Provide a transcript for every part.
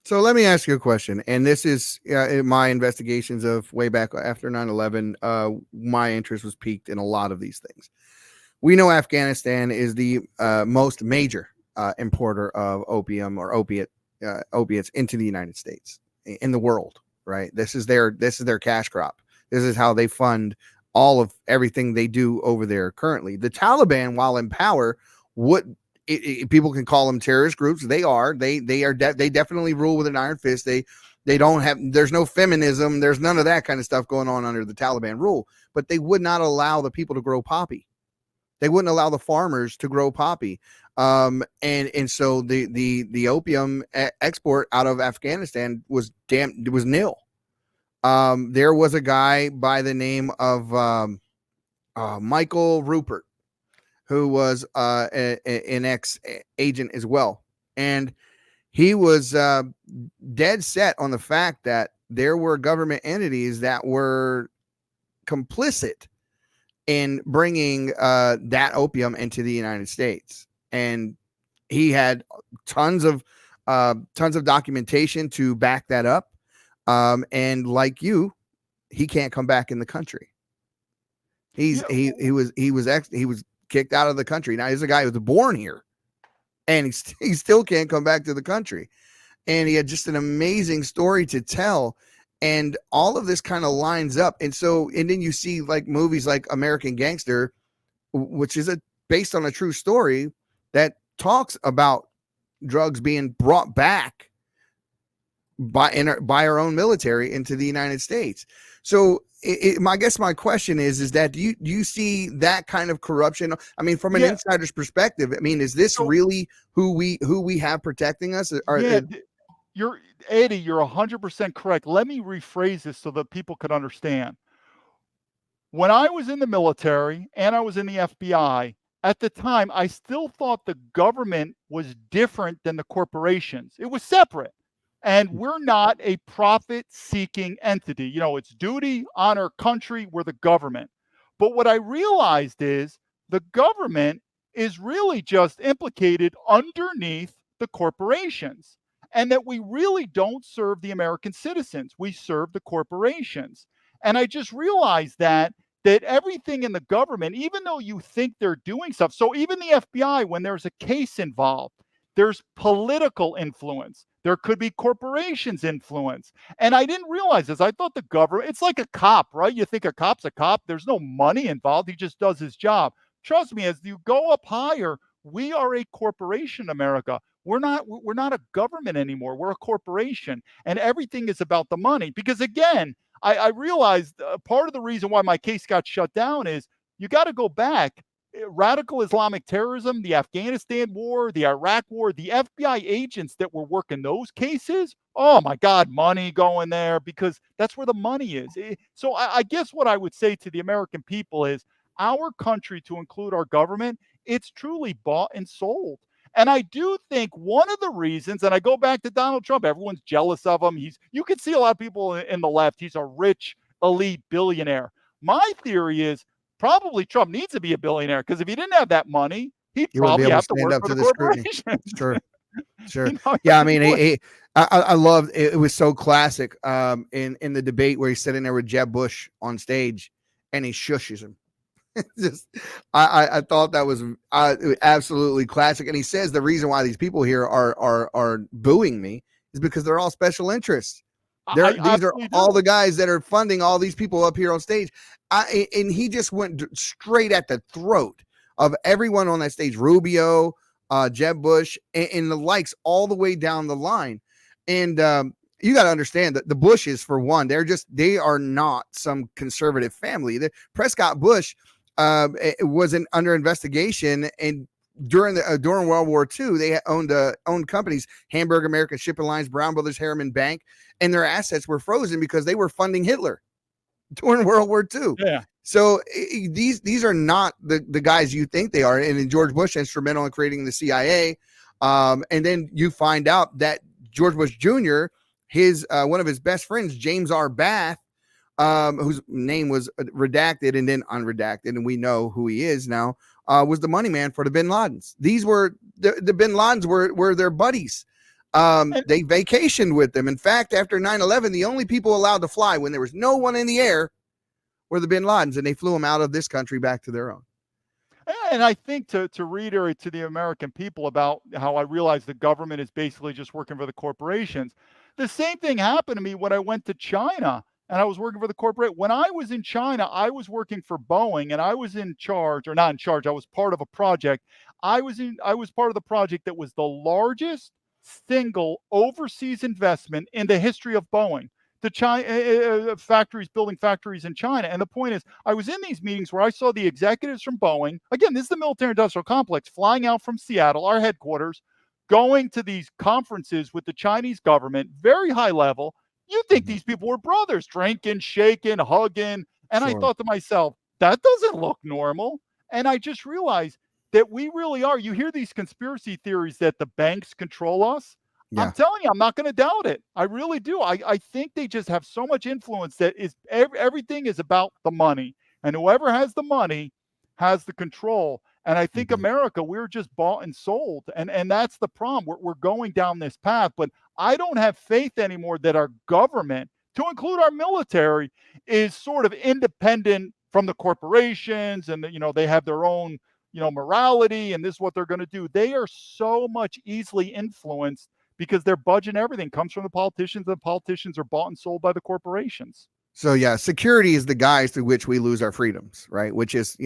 So let me ask you a question, and this is in my investigations of way back after 9/11. My interest was piqued in a lot of these things. We know Afghanistan is the most major importer of opium or opiates into the United States in the world. Right? This is their cash crop. This is how they fund all of everything they do over there currently. The Taliban, while in power, people can call them terrorist groups. They definitely rule with an iron fist. They don't have, there's no feminism. There's none of that kind of stuff going on under the Taliban rule, but they would not allow the people to grow poppy. They wouldn't allow the farmers to grow poppy. And so the opium export out of Afghanistan was nil. There was a guy by the name of Michael Rupert, who was an ex-agent as well. And he was dead set on the fact that there were government entities that were complicit in bringing that opium into the United States. And he had tons of documentation to back that up. And like you, he can't come back in the country. He was kicked out of the country. Now he's a guy who was born here, and he still can't come back to the country. And he had just an amazing story to tell, and all of this kind of lines up. And then you see like movies like American Gangster, which is based on a true story that talks about drugs being brought back by our own military into the United States. So I guess my question is that do you see that kind of corruption? I mean, from an insider's perspective, I mean, is this really who we have protecting us? You're Eddie, you're 100% correct. Let me rephrase this so that people could understand. When I was in the military and I was in the FBI, at the time, I still thought the government was different than the corporations. It was separate. And we're not a profit-seeking entity. You know, it's duty, honor, country, we're the government. But what I realized is the government is really just implicated underneath the corporations, and that we really don't serve the American citizens. We serve the corporations. And I just realized that everything in the government, even though you think they're doing stuff, so even the FBI, when there's a case involved, there's political influence. There could be corporations influence. And I didn't realize this. I thought the government, it's like a cop, right? You think a cop's a cop. There's no money involved. He just does his job. Trust me, as you go up higher, we are a corporation, America. We're not a government anymore. We're a corporation. And everything is about the money. Because again, I realized part of the reason why my case got shut down is you got to go back. Radical Islamic terrorism, the Afghanistan war, the Iraq war, the FBI agents that were working those cases, oh my God, money going there, because that's where the money is. So I guess what I would say to the American people is our country, to include our government, it's truly bought and sold. And I do think one of the reasons, and I go back to Donald Trump, everyone's jealous of him. You can see a lot of people in the left, he's a rich, elite billionaire. My theory is, probably Trump needs to be a billionaire, because if he didn't have that money, he'd probably have to work for the corporation. Sure. You know, yeah, I mean, I loved it. It was so classic in the debate where he's sitting there with Jeb Bush on stage and he shushes him. I thought that was absolutely classic. And he says the reason why these people here are booing me is because they're all special interests. These are all the guys that are funding all these people up here on stage. And he just went straight at the throat of everyone on that stage, Rubio, Jeb Bush, and the likes, all the way down the line. And you got to understand that the Bushes, for one, they are not some conservative family. The Prescott Bush was under investigation, and during World War II, they owned companies, Hamburg American Shipping Lines, Brown Brothers Harriman Bank, and their assets were frozen because they were funding Hitler during World War II. Yeah. So these are not the guys you think they are. And then George Bush instrumental in creating the CIA. And then you find out that George Bush Jr., his one of his best friends, James R. Bath, whose name was redacted and then unredacted, and we know who he is now, was the money man for the Bin Ladens. These were the Bin Ladens were their buddies. They vacationed with them. In fact, after 9/11, the only people allowed to fly when there was no one in the air were the bin Ladens, and they flew them out of this country back to their own. And I think to reiterate to the American people about how I realize the government is basically just working for the corporations, the same thing happened to me when I went to China and I was working for the corporate. When I was in China, I was working for Boeing and I was in charge, or not in charge, I was part of a project. I was part of the project that was the largest single overseas investment in the history of Boeing. The China factories, building factories in China. And the point is, I was in these meetings where I saw the executives from Boeing. Again, this is the military industrial complex, flying out from Seattle, our headquarters, going to these conferences with the Chinese government, very high level. You think these people were brothers, drinking, shaking, hugging. And I thought to myself, that doesn't look normal. And I just realized that we really are. You hear these conspiracy theories that the banks control us. I'm telling you, I'm not going to doubt it. I really do. I think they just have so much influence that is everything is about the money. And whoever has the money has the control. And I think America, we're just bought and sold. And that's the problem. We're going down this path. But I don't have faith anymore that our government, to include our military, is sort of independent from the corporations and, they have their own, morality and this is what they're going to do. They are so much easily influenced because their budget and everything comes from the politicians. The politicians are bought and sold by the corporations. So yeah, security is the guise through which we lose our freedoms, right? Which is,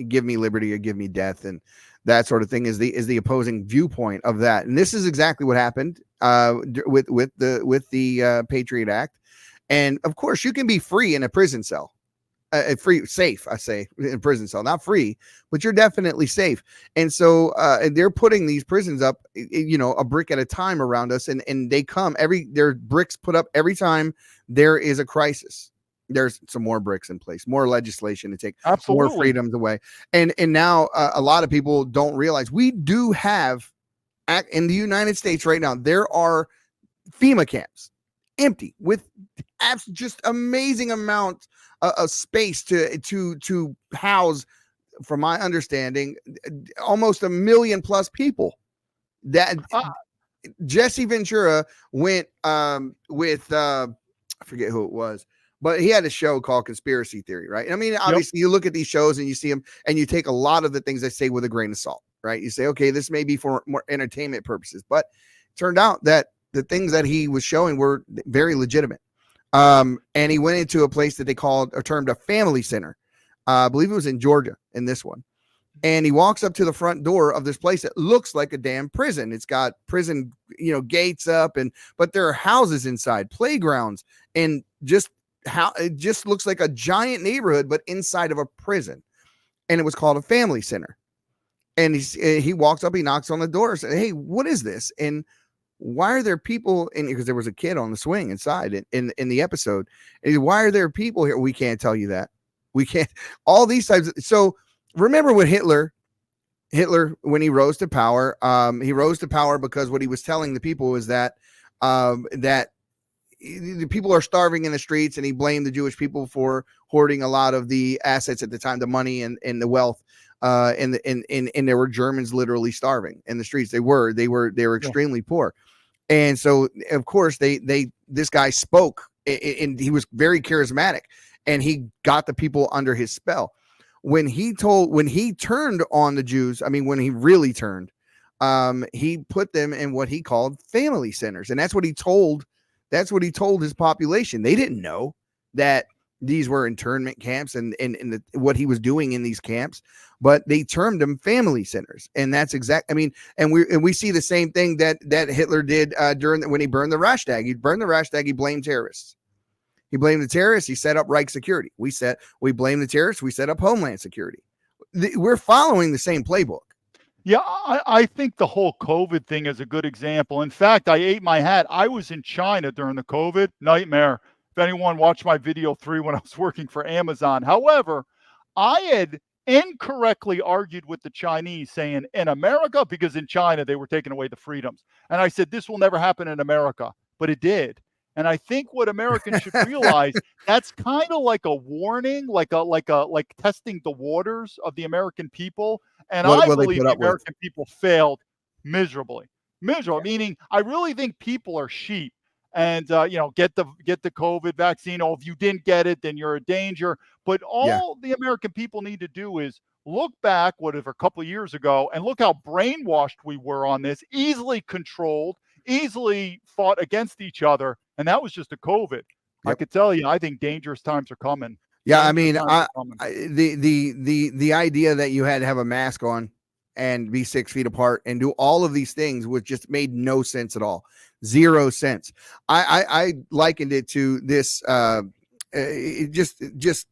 give me liberty or give me death, and that sort of thing is the opposing viewpoint of that. And this is exactly what happened with the Patriot Act. And of course, you can be free in a prison cell. Safe, I say, in prison cell, not free, but you're definitely safe. And so they're putting these prisons up, a brick at a time around us. And they come there are bricks put up every time there is a crisis. There's some more bricks in place, more legislation to take more freedoms away. And now a lot of people don't realize we do have in the United States right now, there are FEMA camps empty with just amazing amount of space to house, from my understanding, almost 1 million plus people. That Jesse Ventura went with I forget who it was, but he had a show called Conspiracy Theory, right? I mean, obviously you look at these shows and you see them and you take a lot of the things they say with a grain of salt, right? You say, okay, this may be for more entertainment purposes, but it turned out that the things that he was showing were very legitimate. And he went into a place that they called or termed a family center. I believe it was in Georgia in this one. And he walks up to the front door of this place that looks like a damn prison. It's got prison, gates up, but there are houses inside, playgrounds, and it just looks like a giant neighborhood, but inside of a prison. And it was called a family center. And he walks up, he knocks on the door and says, "Hey, what is this? And why are there people in here?" Because there was a kid on the swing inside in the episode. And why are there people here? We can't tell you that. We can't. All these types. So remember what Hitler, when he rose to power, he rose to power because what he was telling the people was that that the people are starving in the streets, and he blamed the Jewish people for hoarding a lot of the assets at the time, the money and the wealth. And there were Germans literally starving in the streets. They were extremely poor. And so of course this guy spoke, and he was very charismatic, and he got the people under his spell. When he turned on the Jews, I mean, when he really turned, he put them in what he called family centers. And that's what he told his population. They didn't know that these were internment camps and what he was doing in these camps, but they termed them family centers. And that's and we see the same thing that Hitler did when he burned the Reichstag. He burned the Reichstag. He blamed terrorists. He blamed the terrorists. He set up Reich Security. We blame the terrorists. We set up Homeland Security. We're following the same playbook. Yeah, I think the whole COVID thing is a good example. In fact, I ate my hat. I was in China during the COVID nightmare. If anyone watched my video 3 when I was working for Amazon. However, I had incorrectly argued with the Chinese saying in America, because in China they were taking away the freedoms. And I said, this will never happen in America, but it did. And I think what Americans should realize, that's kind of like a warning, like testing the waters of the American people. And I believe the American people failed miserably. Miserable, meaning I really think people are sheep and get the COVID vaccine. Oh, if you didn't get it, then you're a danger. But Yeah. all the American people need to do is look back, whatever, a couple of years ago, and look how brainwashed we were on this, easily controlled, easily fought against each other, and that was just a COVID. I Yep. could tell you, I think dangerous times are coming. Yeah, I Dangerous mean, times are coming. the idea that you had to have a mask on and be 6 feet apart and do all of these things which just made no sense at all. Zero sense. I likened it to this. Just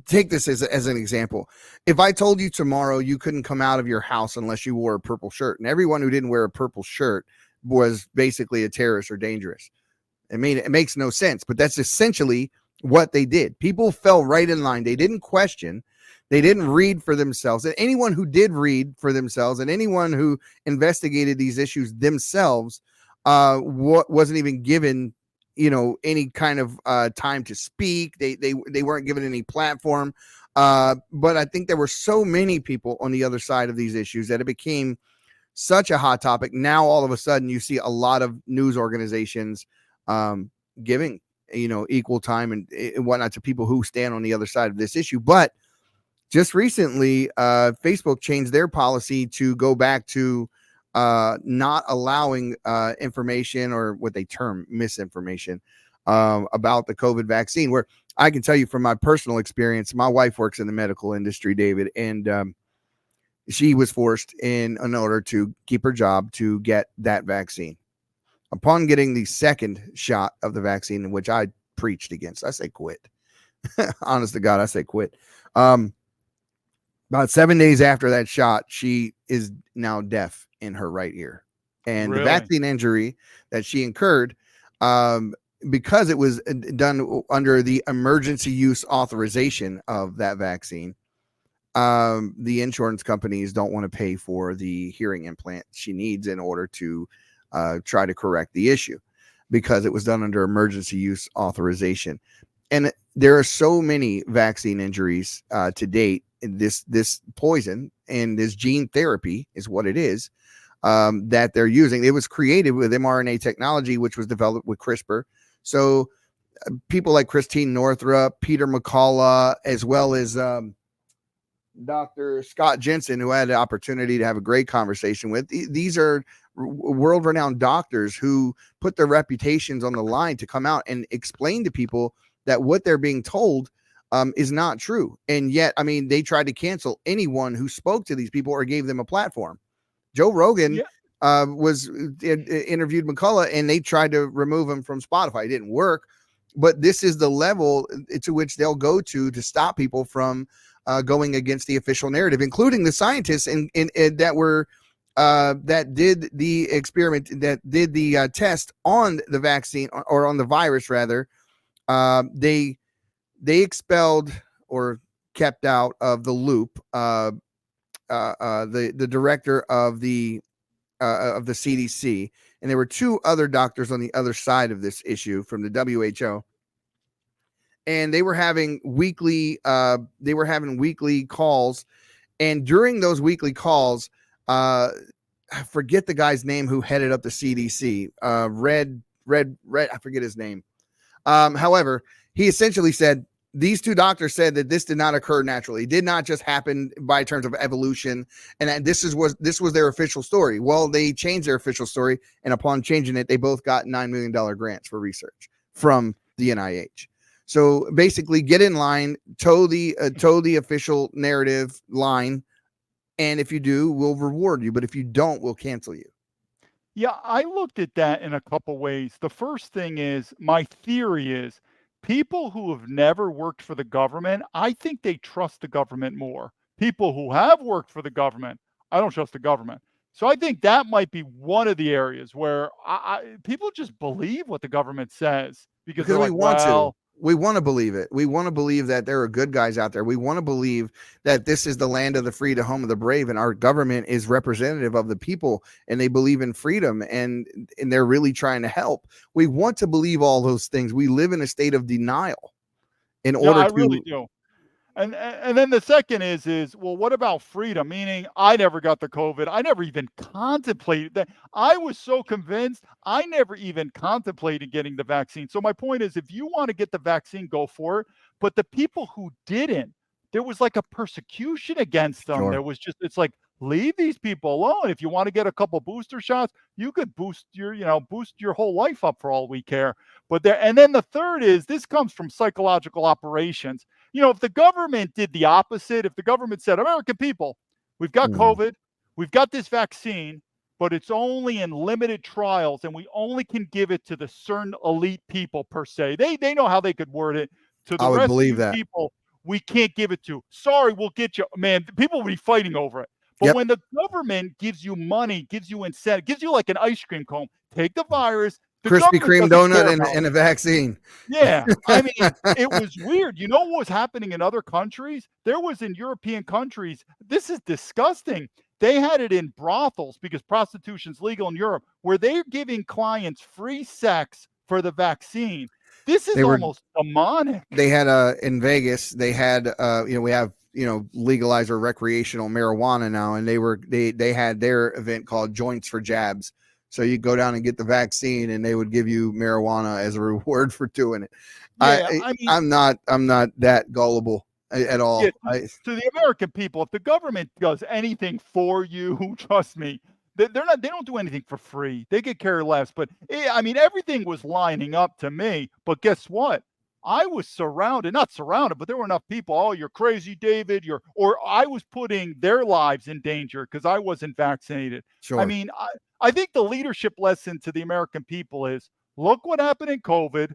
take this as an example. If I told you tomorrow you couldn't come out of your house unless you wore a purple shirt, and everyone who didn't wear a purple shirt was basically a terrorist or dangerous. I mean, it makes no sense, but that's essentially what they did. People fell right in line. They didn't question. They didn't read for themselves. And anyone who did read for themselves and anyone who investigated these issues themselves wasn't even given, any kind of time to speak. They weren't given any platform. But I think there were so many people on the other side of these issues that it became such a hot topic. Now, all of a sudden, you see a lot of news organizations giving, equal time and whatnot to people who stand on the other side of this issue. But just recently, Facebook changed their policy to go back to not allowing information, or what they term misinformation, about the COVID vaccine, where I can tell you from my personal experience, my wife works in the medical industry, David, and she was forced in order to keep her job to get that vaccine. Upon getting the second shot of the vaccine, in which I preached against, I say quit. Honest to God, I say quit. About 7 days after that shot, she is now deaf in her right ear. And Really? The vaccine injury that she incurred, because it was done under the emergency use authorization of that vaccine, the insurance companies don't want to pay for the hearing implant she needs in order to try to correct the issue, because it was done under emergency use authorization. And there are so many vaccine injuries to date. This poison and this gene therapy is what it is, that they're using. It was created with mRNA technology, which was developed with CRISPR. So people like Christine Northrup, Peter McCullough, as well as Dr. Scott Jensen, who I had the opportunity to have a great conversation with. These are world-renowned doctors who put their reputations on the line to come out and explain to people that what they're being told is not true. And yet, I mean, they tried to cancel anyone who spoke to these people or gave them a platform. Joe Rogan interviewed McCullough, and they tried to remove him from Spotify. It didn't work. But this is the level to which they'll go to stop people from going against the official narrative, including the scientists that were that did the experiment, that did the test on the vaccine, or on the virus rather. They expelled or kept out of the loop the director of the CDC, and there were two other doctors on the other side of this issue from the WHO. And they were having weekly calls. And during those weekly calls, I forget the guy's name who headed up the CDC, Red, I forget his name. However, he essentially said, these two doctors said that this did not occur naturally. It did not just happen by terms of evolution, and that this was their official story. Well, they changed their official story, and upon changing it, they both got $9 million grants for research from the NIH. So basically, get in line, toe the official narrative line, and if you do, we'll reward you. But if you don't, we'll cancel you. Yeah, I looked at that in a couple ways. The first thing is, my theory is, people who have never worked for the government, I think they trust the government more. People who have worked for the government, I don't trust the government. So I think that might be one of the areas where people just believe what the government says because they're like, we want to believe it. We want to believe that there are good guys out there. We want to believe that this is the land of the free, the home of the brave, and our government is representative of the people, and they believe in freedom, and they're really trying to help. We want to believe all those things. We live in a state of denial in order I to. really do. And then the second is well, what about freedom? Meaning, I never got the COVID. I never even contemplated that. I was so convinced. I never even contemplated getting the vaccine. So my point is, if you want to get the vaccine, go for it. But the people who didn't, there was like a persecution against them. Sure. There was just, it's like, leave these people alone. If you want to get a couple booster shots, you could boost your whole life up for all we care. But there, and then the third is, this comes from psychological operations. If the government did the opposite, if the government said, American people, we've got Mhm. COVID, we've got this vaccine, but it's only in limited trials, and we only can give it to the certain elite people per se. They know how they could word it. To the I would rest of believe you that. people, we can't give it to. Sorry, we'll get you. Man, people will be fighting over it. But Yep. when the government gives you money, gives you incentive, gives you like an ice cream cone, take the virus, the Krispy government Kreme doesn't donut care and, about and a it. vaccine. Yeah, I mean, it was weird. You know what was happening in other countries? There was in European countries, this is disgusting. They had it in brothels because prostitution's legal in Europe, where they're giving clients free sex for the vaccine. This is They were almost demonic. they had in Vegas, they had we have legalized or recreational marijuana now, and they had their event called Joints for Jabs. So you go down and get the vaccine, and they would give you marijuana as a reward for doing it. Yeah, I mean, I'm not that gullible at yeah, all. to the American people, if the government does anything for you, trust me, they're not. They don't do anything for free. They could care less. But I mean, everything was lining up to me. But guess what? I was surrounded, not surrounded, but there were enough people. Oh, you're crazy, David. Or I was putting their lives in danger because I wasn't vaccinated. I Sure. mean, I think the leadership lesson to the American people is: look what happened in COVID.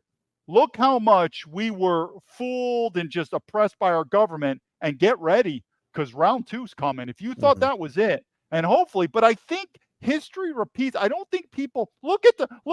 Look how much we were fooled and just oppressed by our government, and get ready because round two's coming. If you thought Mhm. that was it, and hopefully, but I think history repeats. I don't think people look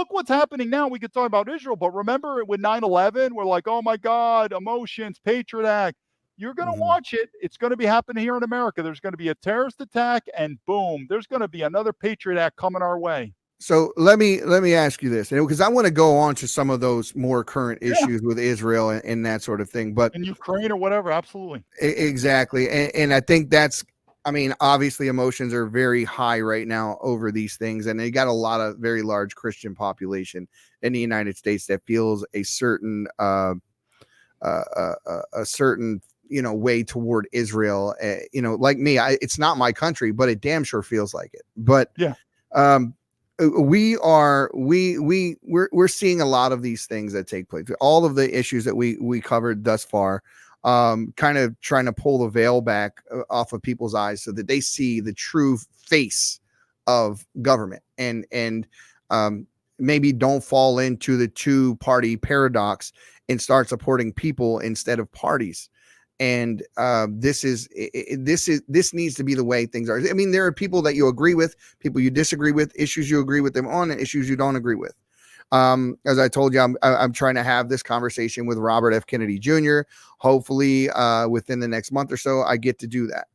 what's happening now. We could talk about Israel, but remember with 9/11, we're like, oh my God, emotions, Patriot Act. You're going to Mhm. watch it. It's going to be happening here in America. There's going to be a terrorist attack, and boom, there's going to be another Patriot Act coming our way. So let me ask you this, because I want to go on to some of those more current Yeah, issues with Israel and that sort of thing. But in Ukraine or whatever, absolutely. exactly, and I think that's, I mean, obviously emotions are very high right now over these things, and they got a lot of very large Christian population in the United States that feels a certain a certain way toward Israel. Like me, it's not my country, but it damn sure feels like it. But Yeah. um, we're seeing a lot of these things that take place. All of the issues that we covered thus far, kind of trying to pull the veil back off of people's eyes so that they see the true face of government, and maybe don't fall into the two-party paradox and start supporting people instead of parties. And this needs to be the way things are. I mean, there are people that you agree with, people you disagree with, issues you agree with them on, and issues you don't agree with. As I told you, I'm trying to have this conversation with Robert F. Kennedy Jr. Hopefully, within the next month or so, I get to do that.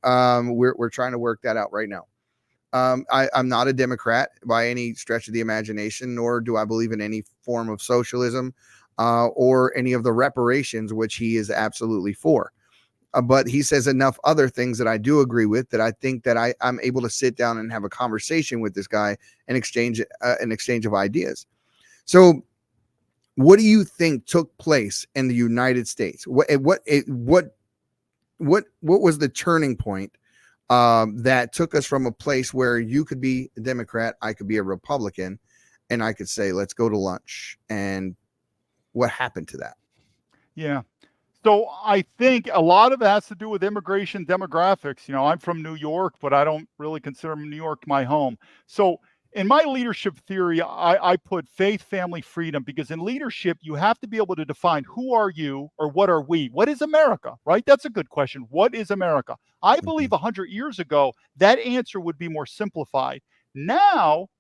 We're trying to work that out right now. I'm not a Democrat by any stretch of the imagination, nor do I believe in any form of socialism or any of the reparations, which he is absolutely for. But he says enough other things that I do agree with, that I think that I'm able to sit down and have a conversation with this guy and exchange an exchange of ideas. So, what do you think took place in the United States? What was the turning point that took us from a place where you could be a Democrat, I could be a Republican, and I could say, let's go to lunch? And what happened to that? Yeah. So I think a lot of it has to do with immigration demographics. I'm from New York, but I don't really consider New York my home. So in my leadership theory, I put faith, family, freedom, because in leadership, you have to be able to define who are you or what are we? What is America, right? That's a good question. What is America? I Mhm. believe 100 years ago, that answer would be more simplified. Now,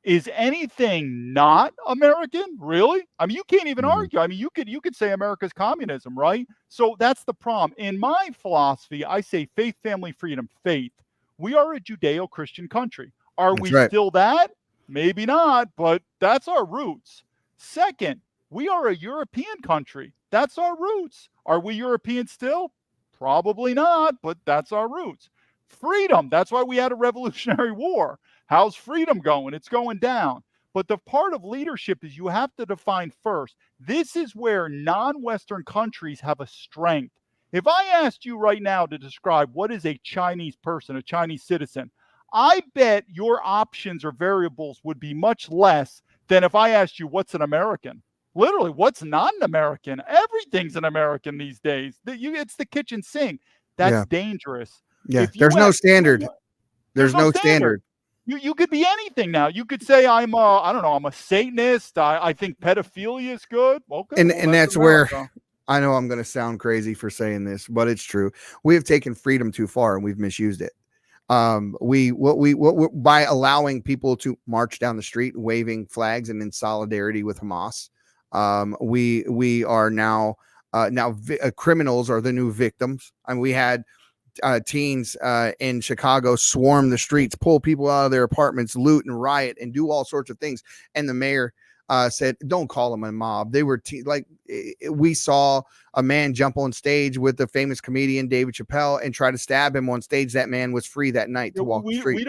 is anything not American? Really? I mean, you can't even Mhm. argue. I mean, you could say America's communism, right? So that's the problem. In my philosophy, I say faith, family, freedom, faith. We are a Judeo-Christian country. Are That's we right. still that? Maybe not, but that's our roots. Second, we are a European country. That's our roots. Are we European still? Probably not, but that's our roots. Freedom, that's why we had a Revolutionary War. How's freedom going? It's going down. But the part of leadership is you have to define first. This is where non-Western countries have a strength. If I asked you right now to describe what is a Chinese person, a Chinese citizen, I bet your options or variables would be much less than if I asked you what's an American. Literally, what's not an American? Everything's an American these days. It's the kitchen sink. That's dangerous. Yeah. If you There's no ask standard. anyone, There's no standard. You could be anything now. You could say I'm a Satanist. I think pedophilia is good. Okay, And that's where I know I'm going to sound crazy for saying this, but it's true. We have taken freedom too far and we've misused it. By allowing people to march down the street waving flags and in solidarity with Hamas, we are now criminals are the new victims. I mean, we had teens in Chicago swarm the streets, pull people out of their apartments, loot and riot and do all sorts of things. And the mayor said, don't call them a mob. They were we saw a man jump on stage with the famous comedian David Chappelle and try to stab him on stage. That man was free that night to walk the street.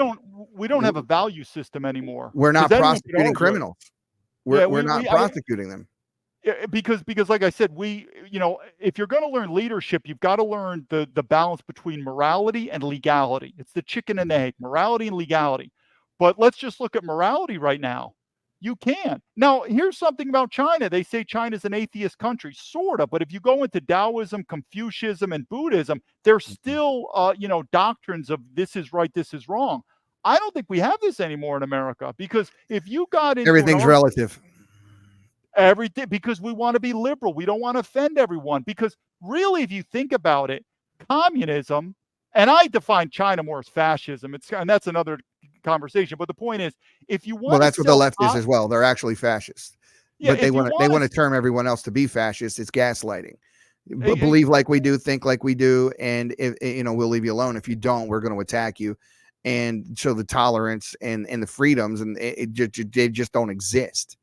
We don't have a value system anymore. We're not prosecuting criminals. We're not prosecuting them. Because like I said, if you're going to learn leadership, you've got to learn the balance between morality and legality. It's the chicken and egg, morality and legality. But let's just look at morality right now. You can. Now, here's something about China. They say China's an atheist country, sort of. But if you go into Taoism, Confucianism, and Buddhism, there's still, doctrines of this is right, this is wrong. I don't think we have this anymore in America, because if you got into everything's relative. Everything, because we want to be liberal. We don't want to offend everyone. Because really, if you think about it, communism, and I define China more as fascism. And that's another conversation. But the point is, if you want, that's what the left is as well. They're actually fascists, but they want to term everyone else to be fascist. It's gaslighting. Believe like we do, think like we do, and we'll leave you alone. If you don't, we're going to attack you. And so the tolerance and the freedoms and they just don't exist.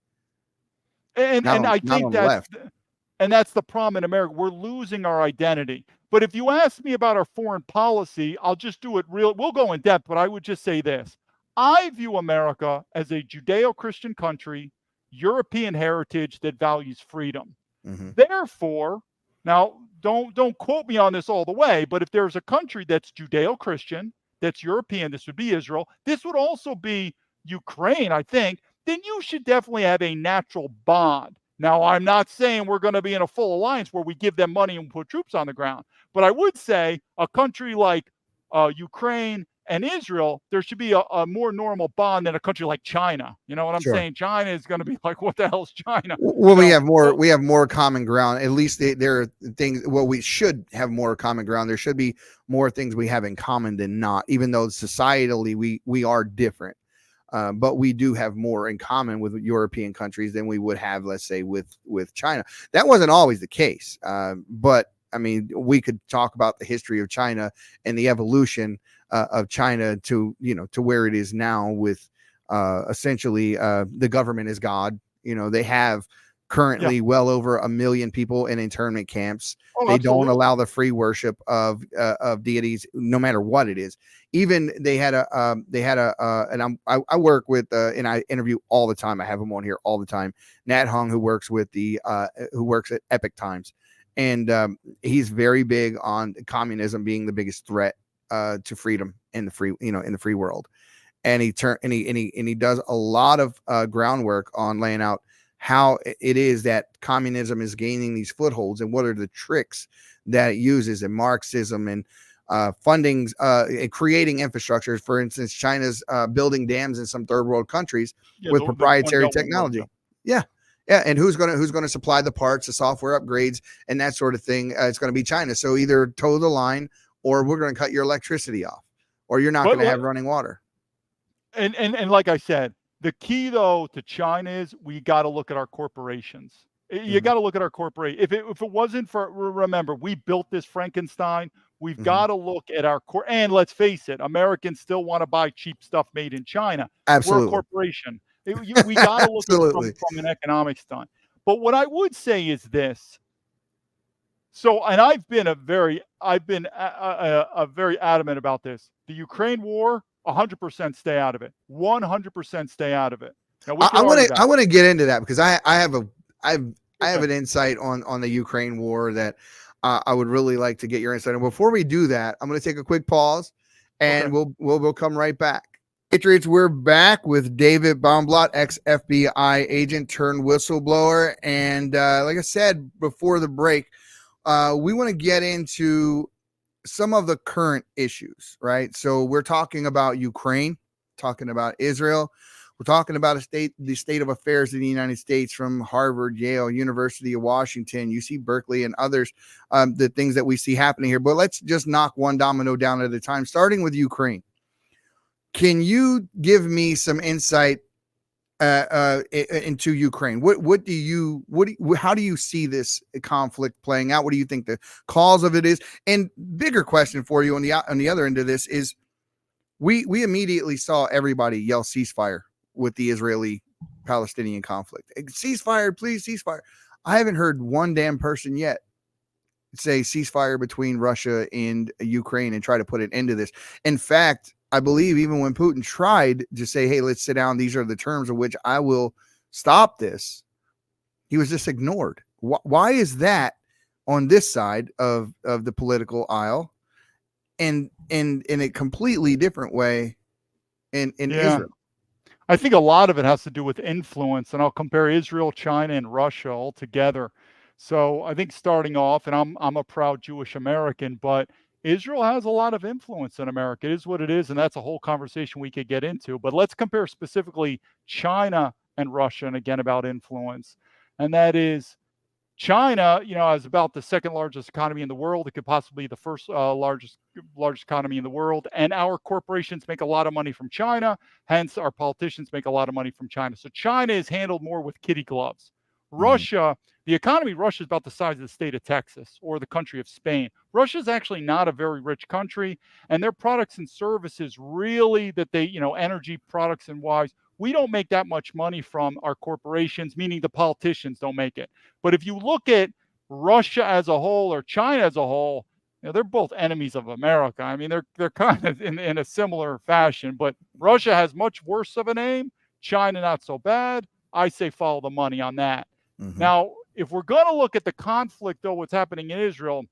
And I think that's the problem in America. We're losing our identity. But if you ask me about our foreign policy, I'll just do it real. We'll go in depth, but I would just say this. I view America as a Judeo-Christian country, European heritage that values freedom. Mm-hmm. Therefore, now don't quote me on this all the way, but if there's a country that's Judeo-Christian, that's European, this would be Israel, this would also be Ukraine, I think, then you should definitely have a natural bond. Now, I'm not saying we're going to be in a full alliance where we give them money and put troops on the ground, but I would say a country like Ukraine and Israel, there should be a more normal bond than a country like China. You know what I'm saying? China is going to be like, what the hell is China? Well, we have more common ground. At least there are things. Well, we should have more common ground. There should be more things we have in common than not, even though societally we are different. But we do have more in common with European countries than we would have, let's say, with China. That wasn't always the case. But I mean, we could talk about the history of China and the evolution of China to where it is now with essentially the government is God. They have currently well over 1 million people in internment camps. They don't allow the free worship of deities, no matter what it is. Even they had and I work with and I interview all the time. I have him on here all the time. Nat Hung, who works at Epic Times, and he's very big on communism being the biggest threat to freedom in the free world. And he does a lot of groundwork on laying out how it is that communism is gaining these footholds and what are the tricks that it uses in Marxism and fundings and creating infrastructures. For instance, China's building dams in some third world countries with proprietary technology. Yeah. And who's going to supply the parts, the software upgrades, and that sort of thing? It's going to be China. So either toe the line, or we're going to cut your electricity off, or you're not going to have running water. And like I said, the key though to China is we got to look at our corporations. You got to look at our corporate. If it wasn't for, remember, we built this Frankenstein. We've got to look at our and let's face it, Americans still want to buy cheap stuff made in China. Absolutely. We're a corporation. We got to look at it from an economic stunt. But what I would say is this. So, and I've been very adamant about this. The Ukraine war, 100% stay out of it. 100% stay out of it. Now we can argue that. I want to get into that because I have Okay. an insight on the Ukraine war that I would really like to get your insight on. Before we do that, I'm going to take a quick pause, and Okay. we'll come right back. Patriots, we're back with David Baumblatt, ex-FBI agent turned whistleblower, and like I said before the break, we want to get into some of the current issues, right? So we're talking about Ukraine, talking about Israel. We're talking about the state of affairs in the United States, from Harvard, Yale, University of Washington, UC Berkeley, and others, the things that we see happening here. But let's just knock one domino down at a time, starting with Ukraine. Can you give me some insight into Ukraine? How do you see this conflict playing out? What do you think the cause of it is? And bigger question for you on the other end of this is, we immediately saw everybody yell ceasefire with the Israeli-Palestinian conflict. Ceasefire, please, ceasefire. I haven't heard one damn person yet say ceasefire between Russia and Ukraine and try to put an end to this. In fact, I believe even when Putin tried to say, hey, let's sit down, these are the terms of which I will stop this, he was just ignored. Why is that on this side of the political aisle, and in a completely different way in Israel? I think a lot of it has to do with influence, and I'll compare Israel, China, and Russia all together. So I think starting off, and I'm a proud Jewish American, but Israel has a lot of influence in America. It is what it is, and that's a whole conversation we could get into. But let's compare specifically China and Russia, and again about influence. And that is, China, is about the second largest economy in the world. It could possibly be the first largest economy in the world. And our corporations make a lot of money from China. Hence, our politicians make a lot of money from China. So China is handled more with kitty gloves. Russia, the economy of Russia is about the size of the state of Texas or the country of Spain. Russia is actually not a very rich country, and their products and services really that they, energy products and wise, we don't make that much money from our corporations, meaning the politicians don't make it. But if you look at Russia as a whole or China as a whole, they're both enemies of America. I mean, they're kind of in a similar fashion, but Russia has much worse of a name. China, not so bad. I say follow the money on that. Now, if we're going to look at the conflict, though, what's happening in Israel,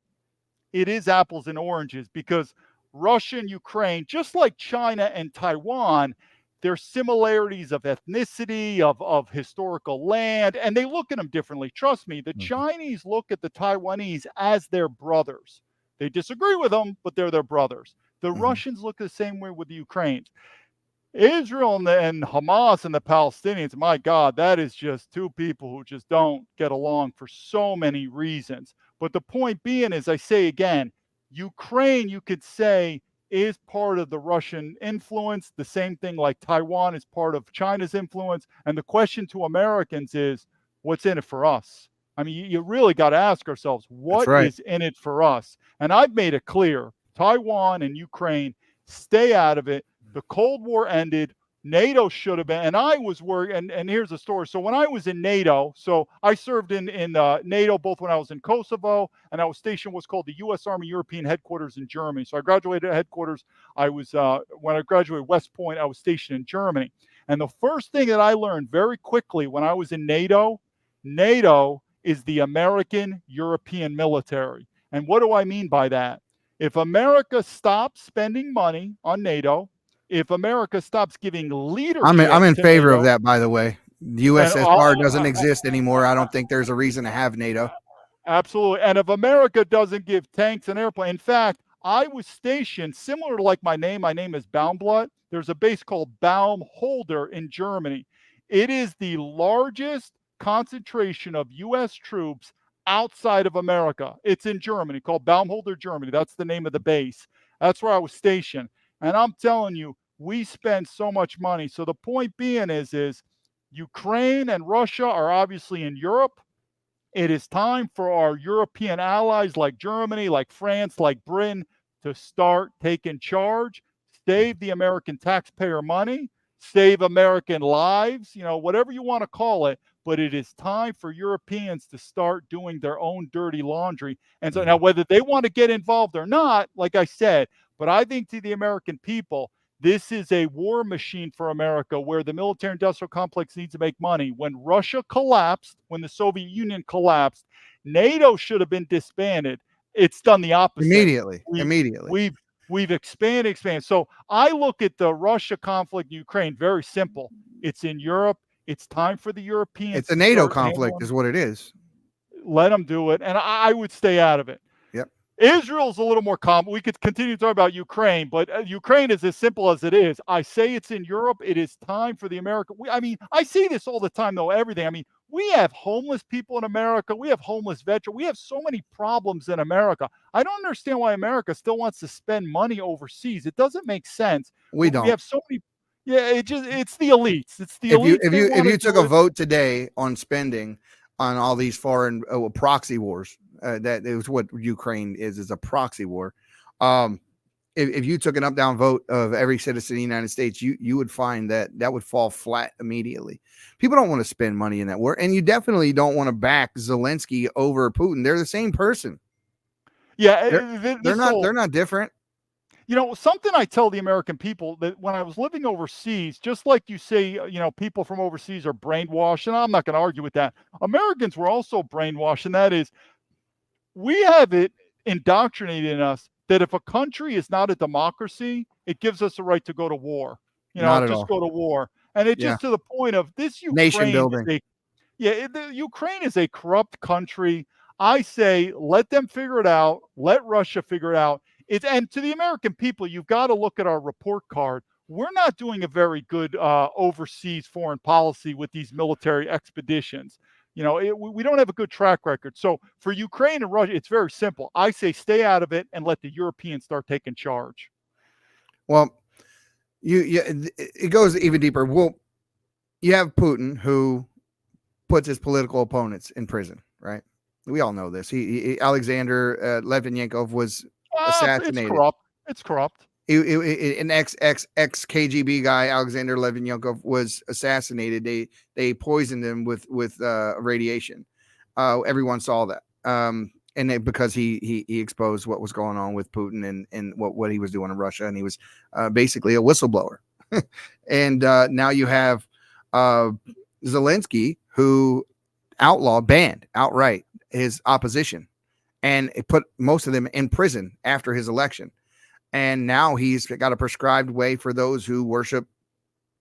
it is apples and oranges, because Russia and Ukraine, just like China and Taiwan, there's similarities of ethnicity, of historical land, and they look at them differently. Trust me, the Chinese look at the Taiwanese as their brothers. They disagree with them, but they're their brothers. The Russians look the same way with the Ukrainians. Israel and Hamas and the Palestinians, my God, that is just two people who just don't get along for so many reasons. But the point being, as I say again, Ukraine, you could say, is part of the Russian influence. The same thing like Taiwan is part of China's influence. And the question to Americans is, what's in it for us? I mean, you really got to ask ourselves, what is in it for us? And I've made it clear, Taiwan and Ukraine, stay out of it. The Cold War ended. NATO should have been, and I was worried. And here's the story. So when I was in NATO, so I served in NATO both when I was in Kosovo, and I was stationed what's called the U.S. Army European Headquarters in Germany. So I graduated at headquarters. I was when I graduated West Point, I was stationed in Germany. And the first thing that I learned very quickly when I was in NATO is the American European military. And what do I mean by that? If America stops spending money on NATO, if America stops giving leadership, I'm in favor NATO, of that, by the way. The USSR doesn't exist anymore. I don't think there's a reason to have NATO. Absolutely. And if America doesn't give tanks and airplanes, in fact, I was stationed similar to like my name is Baumblatt. There's a base called Baumholder in Germany. It is the largest concentration of U.S. troops outside of America. It's in Germany, called Baumholder, Germany. That's the name of the base. That's where I was stationed. And I'm telling you, we spend so much money. So the point being is Ukraine and Russia are obviously in Europe. It is time for our European allies like Germany, like France, like Britain to start taking charge, save the American taxpayer money, save American lives, whatever you want to call it. but it is time for Europeans to start doing their own dirty laundry. And so now, whether they want to get involved or not, like I said, but I think to the American people, this is a war machine for America where the military industrial complex needs to make money. When Russia collapsed, when the Soviet Union collapsed, NATO should have been disbanded. It's done the opposite. Immediately. We've expanded. So I look at the Russia conflict in Ukraine, very simple. It's in Europe. It's time for the Europeans. It's a NATO conflict is what it is. Let them do it. And I would stay out of it. Yep. Israel's a little more common. We could continue to talk about Ukraine, but Ukraine is as simple as it is. I say it's in Europe. It is time for the American. I see this all the time, though, everything. We have homeless people in America. We have homeless veterans. We have so many problems in America. I don't understand why America still wants to spend money overseas. It doesn't make sense. We don't. We have so many. Yeah, it's the elites. It's the elites. If you took a vote today on spending on all these foreign proxy wars, that is what Ukraine is a proxy war. If you took an up down vote of every citizen in the United States, you would find that would fall flat immediately. People don't want to spend money in that war, and you definitely don't want to back Zelensky over Putin. They're the same person. Yeah, they're not different. Something I tell the American people that when I was living overseas, just like you say, people from overseas are brainwashed, and I'm not going to argue with that. Americans were also brainwashed, and that is, we have it indoctrinated in us that if a country is not a democracy, it gives us a right to go to war. Go to war. And it's just to the point of this Ukraine. Nation building. Ukraine is a corrupt country. I say, let them figure it out. Let Russia figure it out. And to the American people, you've got to look at our report card. We're not doing a very good overseas foreign policy with these military expeditions. We don't have a good track record. So for Ukraine and Russia, it's very simple. I say stay out of it and let the Europeans start taking charge. Well, it goes even deeper. Well, you have Putin, who puts his political opponents in prison, right? We all know this. Alexander Litvinenko was assassinated. It's corrupt. An ex KGB guy, Alexander Litvinenko, was assassinated. They poisoned him with radiation. Everyone saw that, and because he exposed what was going on with Putin and what he was doing in Russia, and he was basically a whistleblower. And now you have Zelensky, who banned outright his opposition, and it put most of them in prison after his election. And now he's got a prescribed way for those who worship,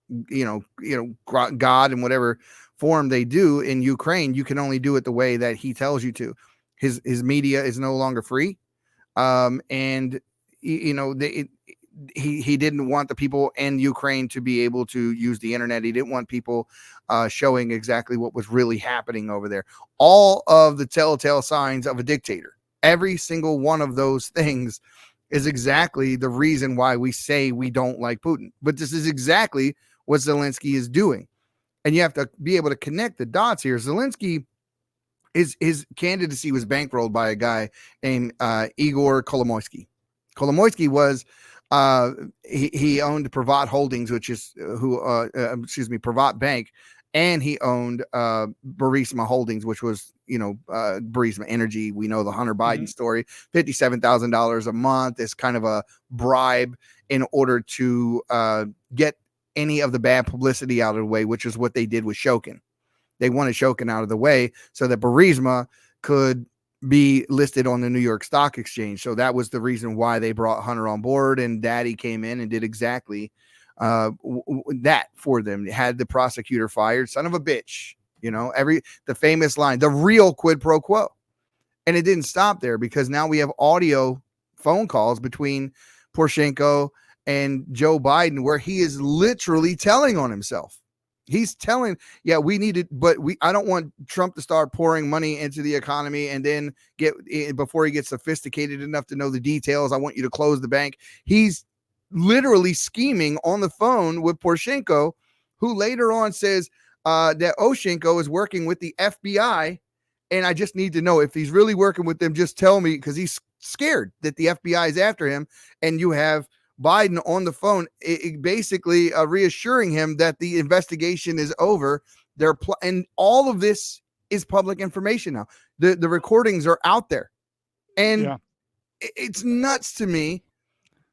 God in whatever form they do in Ukraine. You can only do it the way that he tells you to. His media is no longer free, and he didn't want the people in Ukraine to be able to use the internet. He didn't want people showing exactly what was really happening over there. All of the telltale signs of a dictator. Every single one of those things is exactly the reason why we say we don't like Putin. But this is exactly what Zelensky is doing. And you have to be able to connect the dots here. Zelensky, his candidacy was bankrolled by a guy named Igor Kolomoisky. Kolomoisky was he owned Privat Holdings, which is Privat Bank, and he owned Burisma Holdings, which was Burisma Energy. We know the Hunter Biden story. $57,000 a month is kind of a bribe in order to get any of the bad publicity out of the way, which is what they did with Shokin. They wanted Shokin out of the way so that Burisma could be listed on the New York Stock Exchange. So that was the reason why they brought Hunter on board, and Daddy came in and did exactly that for them. They had the prosecutor fired, son of a bitch. The famous line, the real quid pro quo. And it didn't stop there, because now we have audio phone calls between Poroshenko and Joe Biden where he is literally telling on himself. He's telling, we need it, but I don't want Trump to start pouring money into the economy and then before he gets sophisticated enough to know the details, I want you to close the bank. He's literally scheming on the phone with Poroshenko, who later on says that Oshenko is working with the FBI. And I just need to know if he's really working with them. Just tell me, because he's scared that the FBI is after him. And you have Biden on the phone, basically reassuring him that the investigation is over And all of this is public information now. The recordings are out there, and it's nuts to me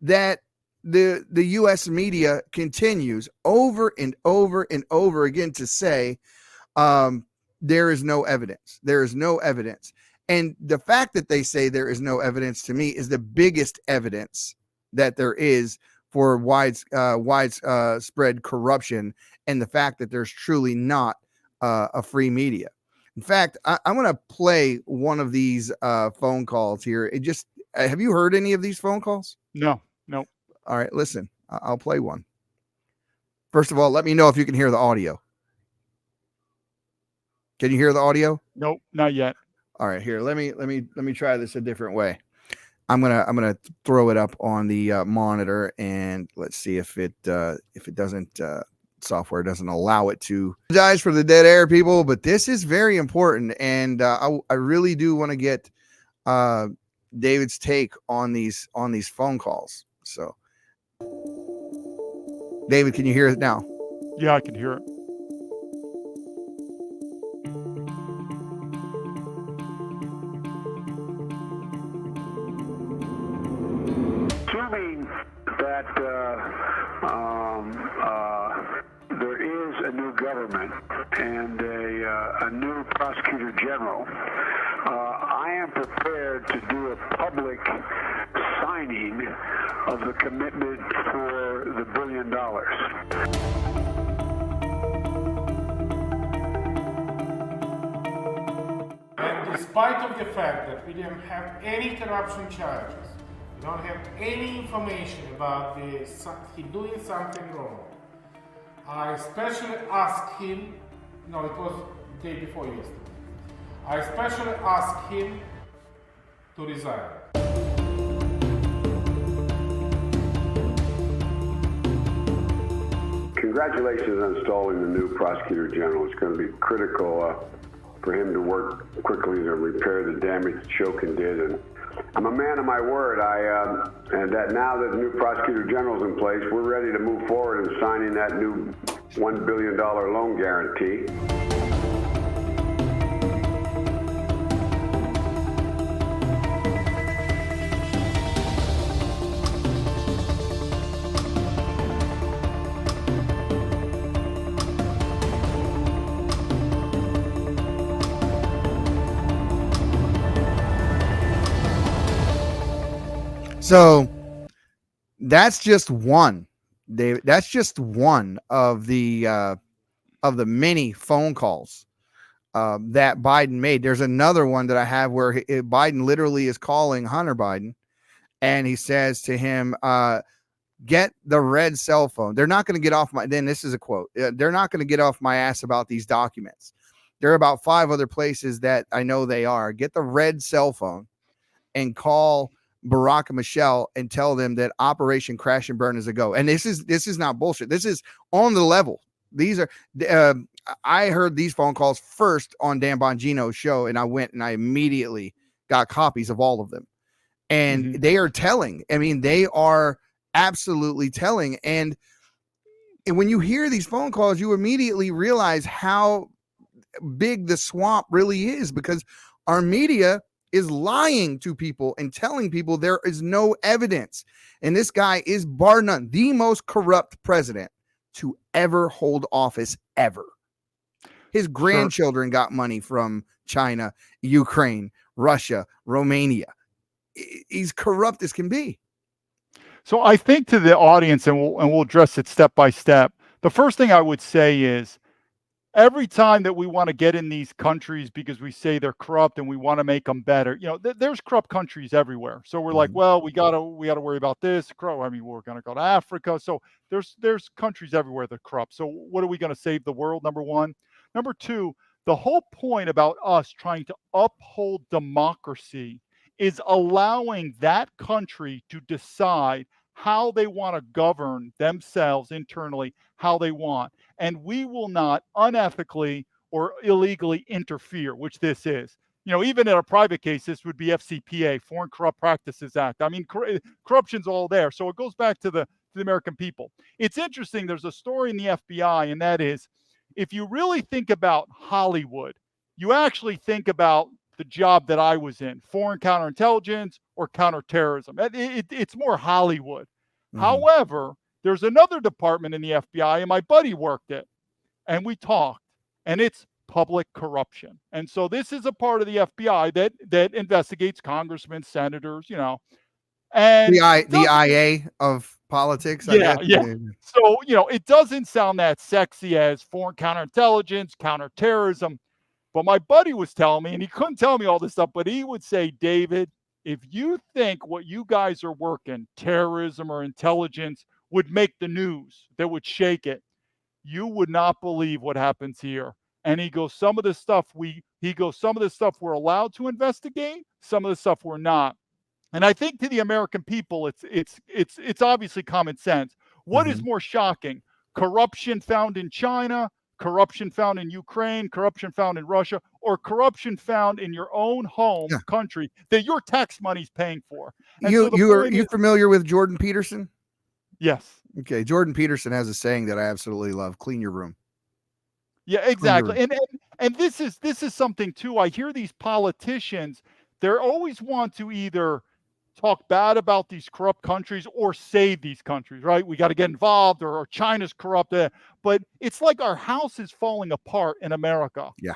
that the U.S. media continues over and over and over again to say there is no evidence. There is no evidence. And the fact that they say there is no evidence, to me, is the biggest evidence that there is for widespread corruption, and the fact that there's truly not a free media. In fact, I'm going to play one of these phone calls here. Have you heard any of these phone calls? No. All right, listen, I'll play one. First of all, let me know if you can hear the audio. Can you hear the audio? Nope, not yet. All right, here, let me try this a different way. I'm gonna throw it up on the monitor, and let's see if it doesn't software doesn't allow it to. Apologize for the dead air, people, but this is very important, and I really do want to get David's take on these phone calls. So, David, can you hear it now? Yeah, I can hear it. Assuming that there is a new government and a new prosecutor general, I am prepared to do a public signing of the commitment for the $1 billion. And despite of the fact that we didn't have any corruption charges, we don't have any information about he doing something wrong, I especially asked him, it was the day before yesterday, I especially asked him to resign. Congratulations on installing the new prosecutor general. It's going to be critical for him to work quickly to repair the damage Shokin did. And I'm a man of my word. And that now that the new prosecutor general's in place, we're ready to move forward in signing that new $1 billion loan guarantee. So that's just one, David. That's just one of the many phone calls that Biden made. There's another one that I have where Biden literally is calling Hunter Biden, and he says to him, "Get the red cell phone. They're not going to get off my." Then this is a quote. They're not going to get off my ass about these documents. There are about 5 other places that I know they are. Get the red cell phone and call Barack and Michelle and tell them that Operation Crash and Burn is a go. And this is not bullshit. This is on the level. These are I heard these phone calls first on Dan Bongino's show, and I went and I immediately got copies of all of them. And they are telling. I mean, they are absolutely telling. And when you hear these phone calls, you immediately realize how big the swamp really is, because our media is lying to people and telling people there is no evidence. And this guy is, bar none, the most corrupt president to ever hold office ever. His grandchildren got money from China, Ukraine, Russia, Romania. He's corrupt as can be. So I think to the audience, and we'll address it step by step. The first thing I would say is, every time that we want to get in these countries because we say they're corrupt and we want to make them better, there's corrupt countries everywhere. So we're like, well, we gotta worry about this. I mean, we're gonna go to Africa. So there's countries everywhere that are corrupt. So what are we gonna save the world? Number one. Number two, the whole point about us trying to uphold democracy is allowing that country to decide how they want to govern themselves internally, how they want. And we will not unethically or illegally interfere, which this is. Even in a private case, this would be FCPA, Foreign Corrupt Practices Act. I mean, corruption's all there. So it goes back to the American people. It's interesting. There's a story in the FBI, and that is, if you really think about Hollywood, you actually think about the job that I was in, foreign counterintelligence or counterterrorism. It's more Hollywood. However, there's another department in the FBI, and my buddy worked it, and we talked, and it's public corruption. And so this is a part of the FBI that investigates congressmen, senators, and the IA of politics, I guess. Yeah. So, it doesn't sound that sexy as foreign counterintelligence, counterterrorism. But my buddy was telling me, and he couldn't tell me all this stuff, but he would say, David, if you think what you guys are working, terrorism or intelligence, would make the news, that would shake it, you would not believe what happens here. And he goes, some of the stuff we're allowed to investigate, some of the stuff we're not. And I think to the American people, it's obviously common sense. What is more shocking? Corruption found in China, corruption found in Ukraine, corruption found in Russia, or corruption found in your own home country that your tax money's paying for. And you familiar with Jordan Peterson? Yes. Okay. Jordan Peterson has a saying that I absolutely love: clean your room. Yeah, exactly. And this is something too. I hear these politicians, they always want to either talk bad about these corrupt countries or save these countries, right? We got to get involved, or China's corrupt. But it's like our house is falling apart in America. Yeah.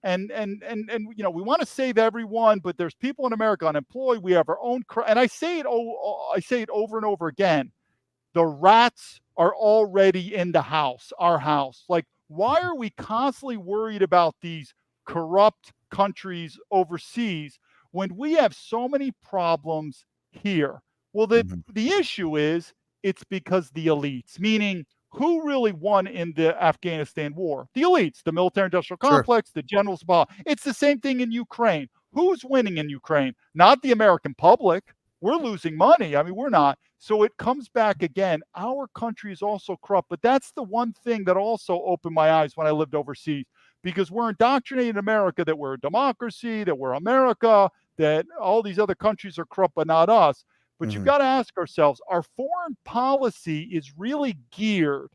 And we want to save everyone, but there's people in America unemployed. We have our own, and I say it over and over again. The rats are already in the house, our house. Like, why are we constantly worried about these corrupt countries overseas when we have so many problems here? Well, the issue is, it's because the elites, meaning who really won in the Afghanistan war? The elites, the military-industrial complex, the generals. It's the same thing in Ukraine. Who's winning in Ukraine? Not the American public. We're losing money. I mean, we're not. So it comes back again. Our country is also corrupt, but that's the one thing that also opened my eyes when I lived overseas, because we're indoctrinated in America that we're a democracy, that we're America, that all these other countries are corrupt, but not us. But you've got to ask ourselves, our foreign policy is really geared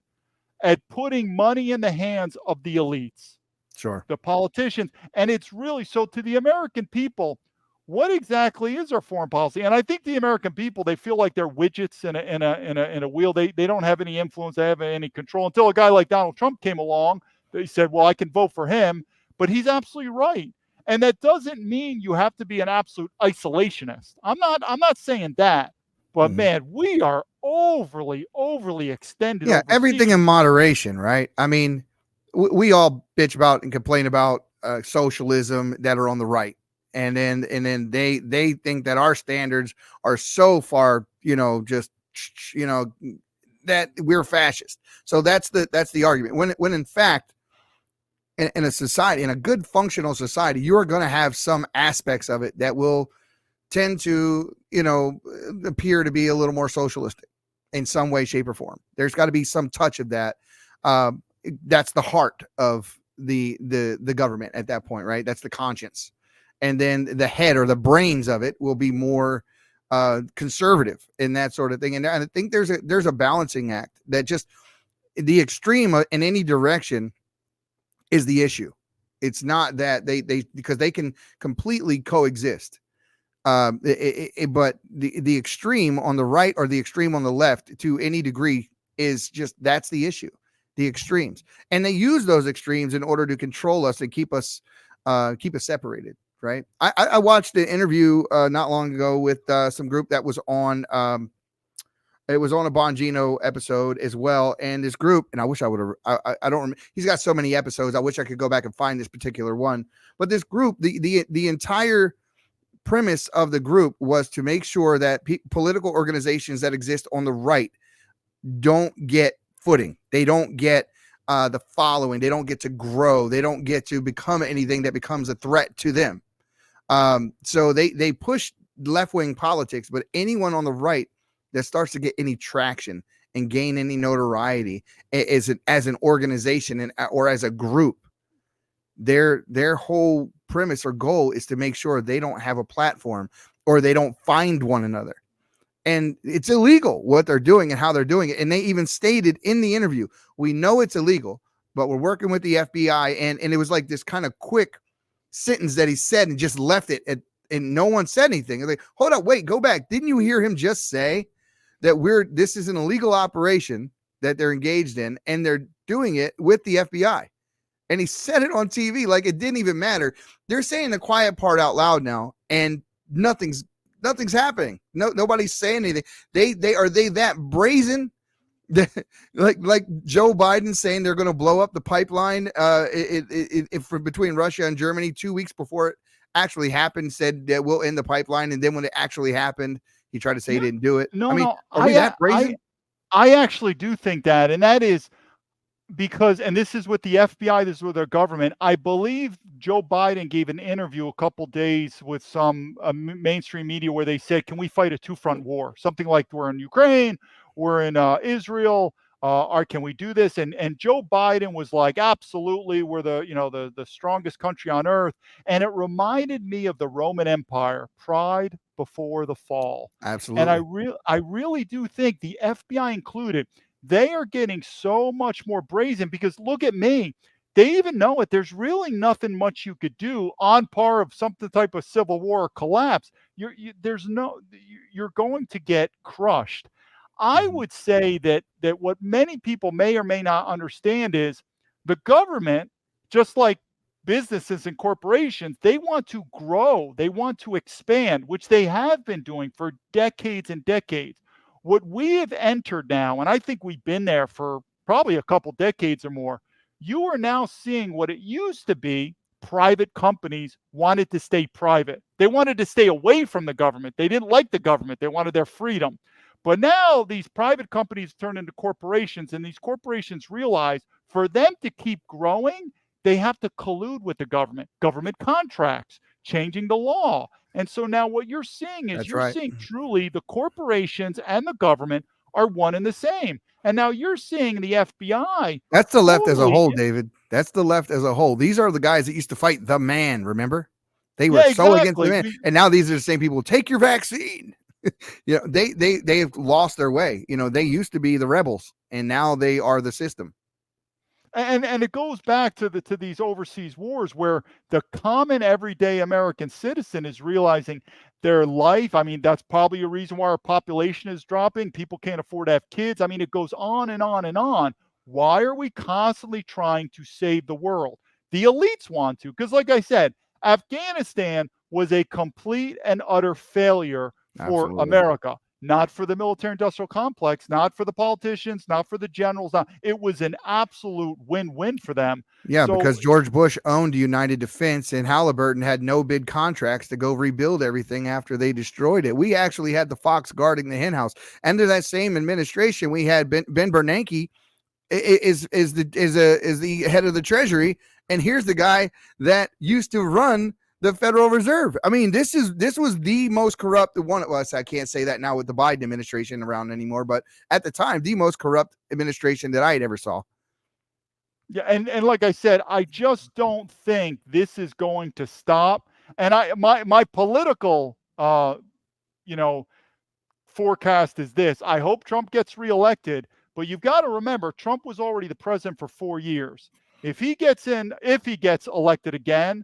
at putting money in the hands of the elites, the politicians. And it's really, so to the American people, what exactly is our foreign policy? And I think the American people, they feel like they're widgets in a wheel. They don't have any influence. They have any control, until a guy like Donald Trump came along. They said, well, I can vote for him, but he's absolutely right. And that doesn't mean you have to be an absolute isolationist. I'm not saying that, but man, we are overly extended. Yeah. overseas. Everything in moderation, right? I mean, we all bitch about and complain about socialism that are on the right. And then they think that our standards are so far, that we're fascist. So that's the argument. When in fact, in a society, in a good functional society, you are going to have some aspects of it that will tend to, appear to be a little more socialistic in some way, shape, or form. There's got to be some touch of that. That's the heart of the government at that point, right? That's the conscience. And then the head or the brains of it will be more conservative in that sort of thing. And I think there's a balancing act that just the extreme in any direction is the issue. It's not that they because they can completely coexist. But the extreme on the right or the extreme on the left to any degree is just, that's the issue, the extremes. And they use those extremes in order to control us and keep us separated. Right. I watched an interview not long ago with some group that was on. It was on a Bongino episode as well. And this group, and I wish I would have, I don't remember. He's got so many episodes. I wish I could go back and find this particular one. But this group, the entire premise of the group was to make sure that political organizations that exist on the right don't get footing. They don't get the following. They don't get to grow. They don't get to become anything that becomes a threat to them. So they push left-wing politics, but anyone on the right that starts to get any traction and gain any notoriety as an organization or as a group, their whole premise or goal is to make sure they don't have a platform or they don't find one another. And it's illegal what they're doing and how they're doing it. And they even stated in the interview, we know it's illegal, but we're working with the FBI. And it was like this kind of quick sentence that he said and just left it and no one said anything. Like, hold up, wait, go back. Didn't you hear him just say that this is an illegal operation that they're engaged in and they're doing it with the FBI? And he said it on TV like it didn't even matter. They're saying the quiet part out loud now, and nothing's happening. Nobody's saying anything. Are they that brazen? like Joe Biden saying they're going to blow up the pipeline between Russia and Germany 2 weeks before it actually happened, said that we'll end the pipeline, and then when it actually happened, he tried to say he didn't do it. Are we that brazen? I actually do think that, and that is because, and this is with the FBI, this is with their government. I believe Joe Biden gave an interview a couple days with some mainstream media where they said, "Can we fight a two-front war?" Something like, "We're in Ukraine, we're in Israel. Can we do this?" And Joe Biden was like, "Absolutely, we're the strongest country on earth." And it reminded me of the Roman Empire, pride before the fall. Absolutely. And I really do think the FBI included, they are getting so much more brazen because look at me. They even know it. There's really nothing much you could do on par of some type of civil war or collapse. You're going to get crushed. I would say that what many people may or may not understand is the government, just like businesses and corporations, they want to grow, they want to expand, which they have been doing for decades and decades. What we have entered now, and I think we've been there for probably a couple decades or more, you are now seeing what it used to be. Private companies wanted to stay private. They wanted to stay away from the government. They didn't like the government. They wanted their freedom. But now these private companies turn into corporations, and these corporations realize for them to keep growing, they have to collude with the government contracts, changing the law. And so now what you're seeing is seeing truly the corporations and the government are one and the same. And now you're seeing the FBI. That's the left as a whole, David. That's the left as a whole. These are the guys that used to fight the man, remember? They were so against the man. And now these are the same people. Take your vaccine. They've lost their way. They used to be the rebels, and now they are the system. And it goes back to these overseas wars where the common everyday American citizen is realizing their life. I mean, that's probably a reason why our population is dropping. People can't afford to have kids. I mean, it goes on and on and on. Why are we constantly trying to save the world? The elites want to, because like I said, Afghanistan was a complete and utter failure for America. Not for the military-industrial complex, not for the politicians, not for the generals. It was an absolute win-win for them. Yeah, because George Bush owned United Defense, and Halliburton had no bid contracts to go rebuild everything after they destroyed it. We actually had the fox guarding the henhouse. Under that same administration, we had Ben Bernanke is the head of the Treasury, and here's the guy that used to run the Federal Reserve. I mean, this was the most corrupt one. Well, I can't say that now with the Biden administration around anymore, but at the time, the most corrupt administration that I had ever saw. Yeah, and like I said, I just don't think this is going to stop. And my political forecast is this. I hope Trump gets reelected, but you've got to remember Trump was already the president for 4 years. If he gets elected again,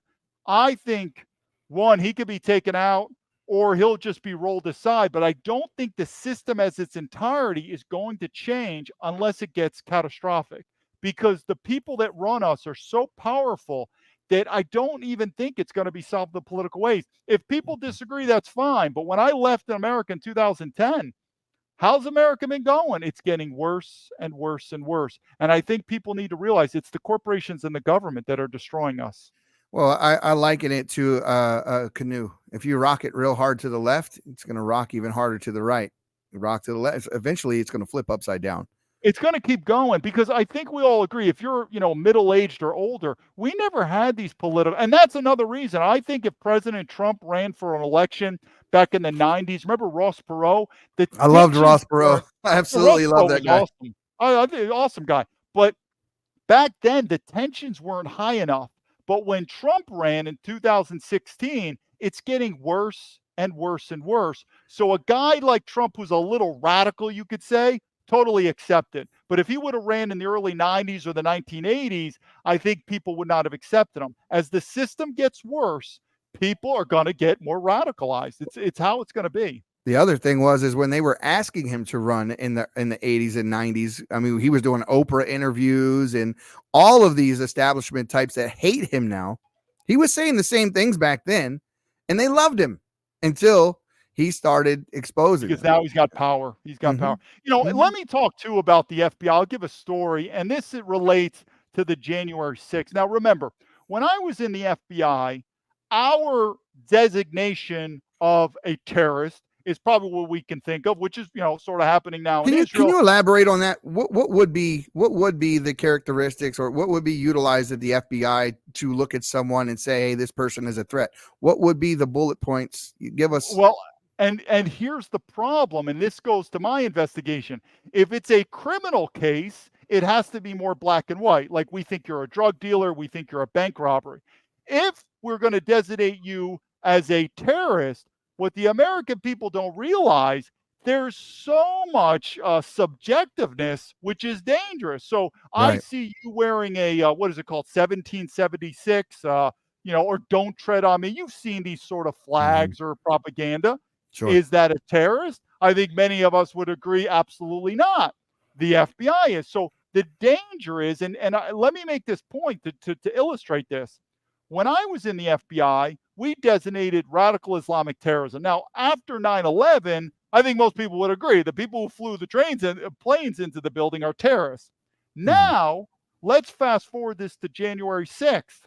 I think, one, he could be taken out or he'll just be rolled aside. But I don't think the system as its entirety is going to change unless it gets catastrophic, because the people that run us are so powerful that I don't even think it's going to be solved the political ways. If people disagree, that's fine. But when I left America in 2010, how's America been going? It's getting worse and worse and worse. And I think people need to realize it's the corporations and the government that are destroying us. Well, I liken it to a canoe. If you rock it real hard to the left, it's going to rock even harder to the right. You rock to the left, eventually it's going to flip upside down. It's going to keep going, because I think we all agree, if you're, middle-aged or older, we never had these political, and that's another reason. I think if President Trump ran for an election back in the 90s, remember Ross Perot? I loved Ross Perot. I absolutely love that guy. Awesome. I think awesome guy. But back then, the tensions weren't high enough. But when Trump ran in 2016, it's getting worse and worse and worse. So a guy like Trump, who's a little radical, you could say, totally accept it. But if he would have ran in the early 90s or the 1980s, I think people would not have accepted him. As the system gets worse, people are going to get more radicalized. It's how it's going to be. The other thing is when they were asking him to run in the 80s and 90s, I mean, he was doing Oprah interviews and all of these establishment types that hate him now. He was saying the same things back then, and they loved him until he started exposing because them. now he's got power. He's got power. You know, let me talk too about the FBI. I'll give a story, and this it relates to the January 6th. Now, remember, when I was in the FBI, our designation of a terrorist is probably what we can think of, which is, you know, sort of happening now in Israel. Can you elaborate on that? What would be the characteristics, or what would be utilized at the FBI to look at someone and say, hey, this person is a threat? What would be the bullet points? You give us. Well, and here's the problem, and this goes to my investigation. If it's a criminal case, it has to be more black and white. Like, we think you're a drug dealer, we think you're a bank robbery. If we're going to designate you as a terrorist, what the American people don't realize, there's so much subjectiveness, which is dangerous. So Right. I see you wearing a, what is it called, 1776, you know, or don't tread on me. You've seen these sort of flags or propaganda. Sure. Is that a terrorist? I think many of us would agree, absolutely not. The FBI is. So the danger is, and let me make this point to illustrate this. When I was in the FBI, we designated radical Islamic terrorism. Now, after 9/11, I think most people would agree the people who flew the planes into the building are terrorists. Now, let's fast forward this to January 6th.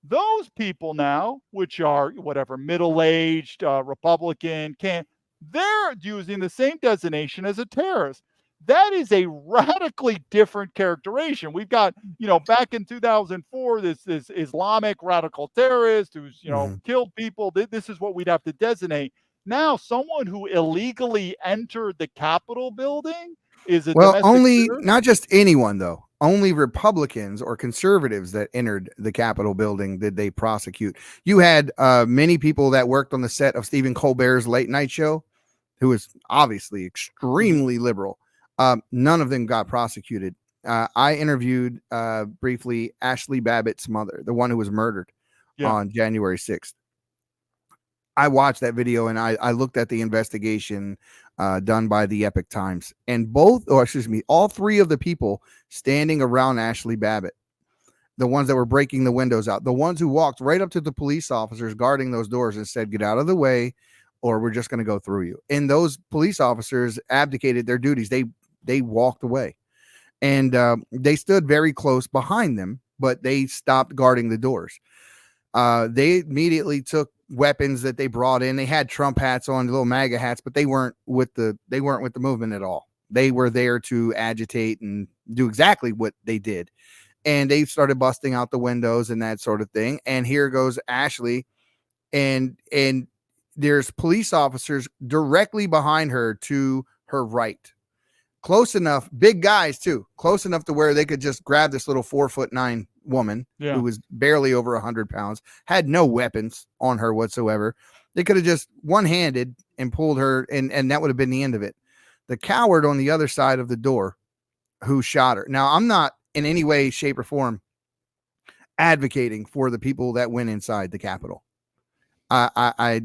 Those people now, which are whatever, middle-aged, Republican, they're using the same designation as a terrorist. That is a radically different characterization. We've got, you know, back in 2004, this Islamic radical terrorist who's, you know, killed people. This is what we'd have to designate. Now, someone who illegally entered the Capitol building is a only terrorist? Not just anyone though. Only Republicans or conservatives that entered the Capitol building did they prosecute. You had many people that worked on the set of Stephen Colbert's late night show, who is obviously extremely liberal. None of them got prosecuted. I interviewed briefly Ashley Babbitt's mother, the one who was murdered on January 6th. I watched that video and I looked at the investigation done by the Epoch Times, and all three of the people standing around Ashley Babbitt, the ones that were breaking the windows out, the ones who walked right up to the police officers guarding those doors and said, get out of the way, or we're just going to go through you. And those police officers abdicated their duties. They walked away, and they stood very close behind them, but they stopped guarding the doors. They immediately took weapons that they brought in. They had Trump hats on, little MAGA hats, but they weren't with the movement at all. They were there to agitate and do exactly what they did. And they started busting out the windows and that sort of thing. And here goes Ashley, and there's police officers directly behind her to her right. Close enough, big guys too, close enough to where they could just grab this little 4'9" woman who was barely over 100 pounds, had no weapons on her whatsoever. They could have just one-handed and pulled her, and that would have been the end of it. The coward on the other side of the door who shot her. Now, I'm not in any way, shape, or form advocating for the people that went inside the Capitol. I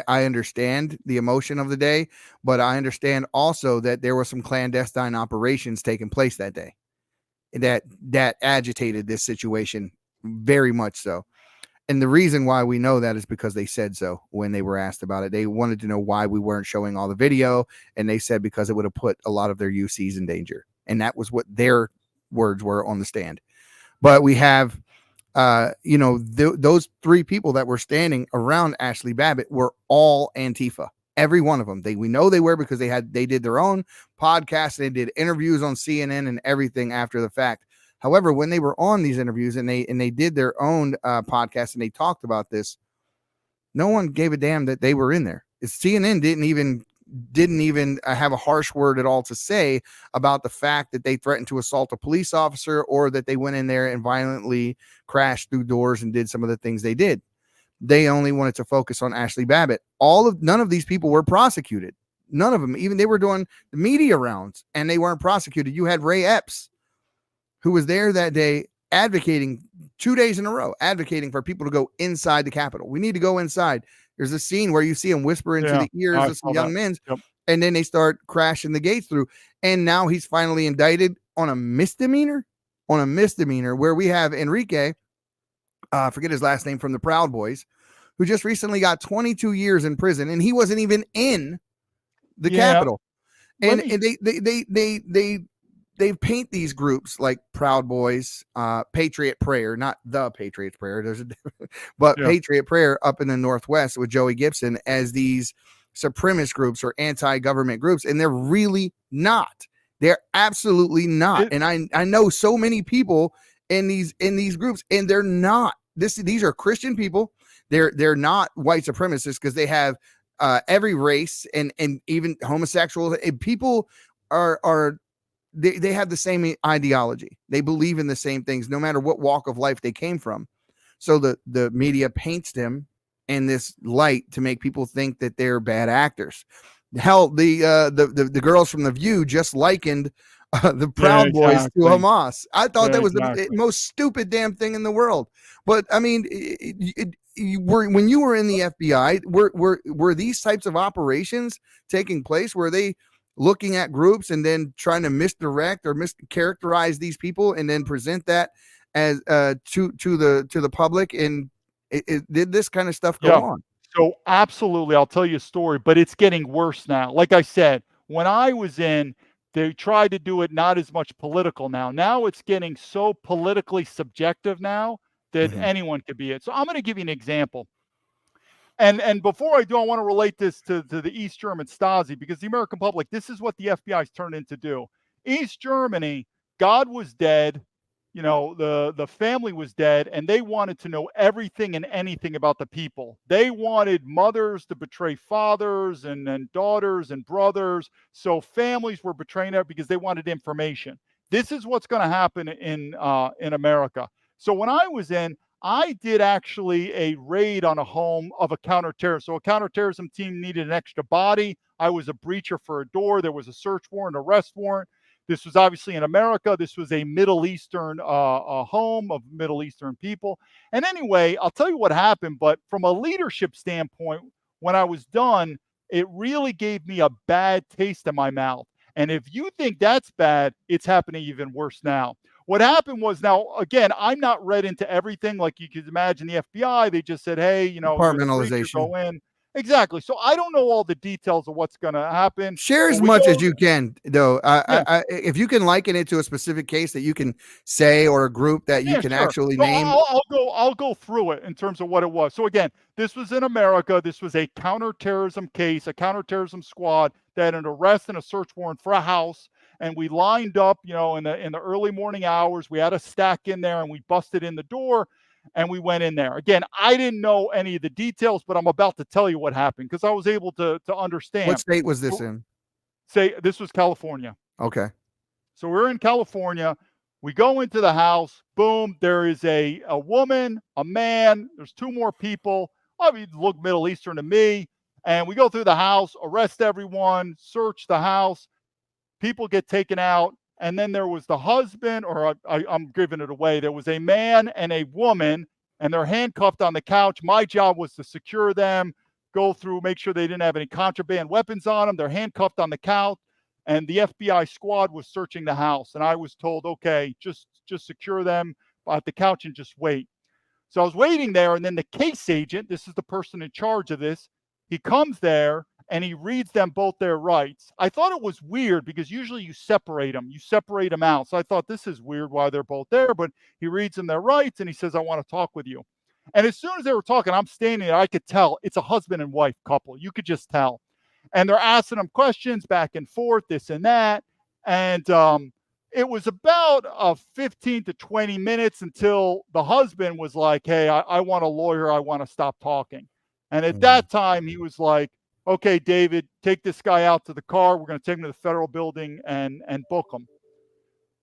understand the emotion of the day, but I understand also that there were some clandestine operations taking place that day that agitated this situation very much so. And the reason why we know that is because they said so when they were asked about it. They wanted to know why we weren't showing all the video, and they said because it would have put a lot of their UCs in danger. And that was what their words were on the stand. But we have those three people that were standing around Ashley Babbitt were all Antifa. Every one of them. We know they were because they did their own podcast. They did interviews on CNN and everything after the fact. However, when they were on these interviews and they did their own podcast and they talked about this, no one gave a damn that they were in there. CNN didn't even have a harsh word at all to say about the fact that they threatened to assault a police officer or that they went in there and violently crashed through doors and did some of the things they did. They only wanted to focus on Ashley Babbitt. None of these people were prosecuted. None of them. Even they were doing the media rounds and they weren't prosecuted. You had Ray Epps, who was there that day advocating 2 days in a row, advocating for people to go inside the Capitol. We need to go inside. There's a scene where you see him whisper into the ears of some young men, and then they start crashing the gates through. And now he's finally indicted on a misdemeanor, where we have Enrique, forget his last name, from the Proud Boys, who just recently got 22 years in prison, and he wasn't even in the Capitol. And they paint these groups like Proud Boys, Patriot Prayer, not the Patriots Prayer, there's a but Patriot Prayer up in the Northwest with Joey Gibson, as these supremacist groups or anti-government groups, and they're really not. They're absolutely not. And I know so many people in these groups, and they're not. These are Christian people. They're not white supremacists, because they have every race and even homosexuals. And people they have the same ideology. They believe in the same things, no matter what walk of life they came from. So the media paints them in this light to make people think that they're bad actors. Hell, the girls from The View just likened the Proud Boys to Hamas. I thought that was the most stupid damn thing in the world. But I mean, when you were in the FBI, were these types of operations taking place? Were they looking at groups and then trying to misdirect or mischaracterize these people and then present that as to the public? And did this kind of stuff go on? So absolutely, I'll tell you a story, but it's getting worse now. Like I said, when I was in, they tried to do it not as much political now. Now it's getting so politically subjective now that anyone could be it. So I'm going to give you an example. And before I do, I want to relate this to the East German Stasi, because the American public, this is what the FBI has turned into do. East Germany, God was dead, the family was dead, and they wanted to know everything and anything about the people. They wanted mothers to betray fathers and daughters and brothers. So families were betraying them because they wanted information. This is what's going to happen in America. So when I was in, I did actually a raid on a home of a counterterrorist. So a counterterrorism team needed an extra body. I was a breacher for a door. There was a search warrant, arrest warrant. This was obviously in America. This was a Middle Eastern a home of Middle Eastern people. And anyway, I'll tell you what happened. But from a leadership standpoint, when I was done, it really gave me a bad taste in my mouth. And if you think that's bad, it's happening even worse now. What happened was, now, again, I'm not read into everything. Like you could imagine the FBI, they just said, hey, compartmentalization. Go in. Exactly. So I don't know all the details of what's going to happen. Share as much as you can, though. If you can liken it to a specific case that you can say, or a group that you can actually name. I'll go through it in terms of what it was. So again, this was in America. This was a counterterrorism case, a counterterrorism squad that had an arrest and a search warrant for a house. And we lined up, in the early morning hours. We had a stack in there, and we busted in the door, and we went in there. Again, I didn't know any of the details, but I'm about to tell you what happened, because I was able to understand. What state was this in? This was California. Okay. So we're in California. We go into the house. Boom. There is a woman, a man. There's two more people. Look Middle Eastern to me. And we go through the house, arrest everyone, search the house. People get taken out. And then there was the husband, or I'm giving it away. There was a man and a woman, and they're handcuffed on the couch. My job was to secure them, go through, make sure they didn't have any contraband weapons on them. They're handcuffed on the couch, and the FBI squad was searching the house. And I was told, okay, just secure them at the couch and just wait. So I was waiting there, and then the case agent, this is the person in charge of this, he comes there, and he reads them both their rights. I thought it was weird, because usually you separate them out. So I thought, this is weird why they're both there, but he reads them their rights, and he says, I want to talk with you. And as soon as they were talking, I'm standing there, I could tell it's a husband and wife couple. You could just tell. And they're asking them questions back and forth, this and that. And it was about 15 to 20 minutes until the husband was like, hey, I want a lawyer. I want to stop talking. And at that time, he was like, okay, David, take this guy out to the car. We're going to take him to the federal building and book him.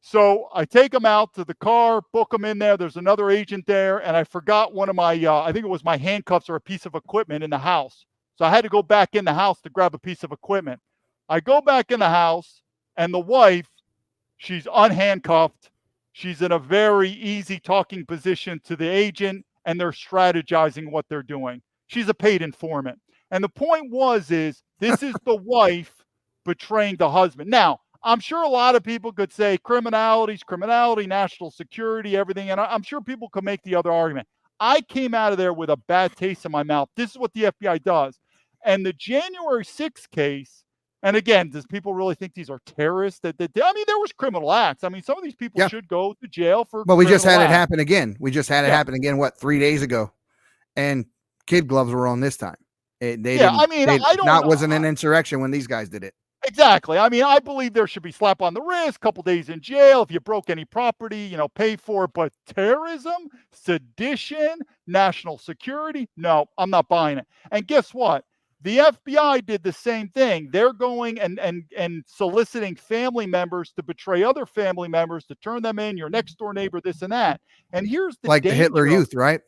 So I take him out to the car, book him in there. There's another agent there. And I forgot one of my, I think it was my handcuffs or a piece of equipment in the house. So I had to go back in the house to grab a piece of equipment. I go back in the house, and the wife, she's unhandcuffed. She's in a very easy talking position to the agent, and they're strategizing what they're doing. She's a paid informant. And the point is this is the wife betraying the husband. Now, I'm sure a lot of people could say criminality, national security, everything. And I'm sure people could make the other argument. I came out of there with a bad taste in my mouth. This is what the FBI does. And the January 6th case, and again, does people really think these are terrorists? I mean, there was criminal acts. I mean, some of these people should go to jail for. But we just had it happen again. We just had it happen again. What, 3 days ago? And kid gloves were on this time. Wasn't an insurrection when these guys did it. Exactly. I mean, I believe there should be slap on the wrist, couple days in jail. If you broke any property, pay for it. But terrorism, sedition, national security, no, I'm not buying it. And guess what? The FBI did the same thing. They're going and soliciting family members to betray other family members, to turn them in, your next door neighbor, this and that. And here's the like the Hitler Youth, right?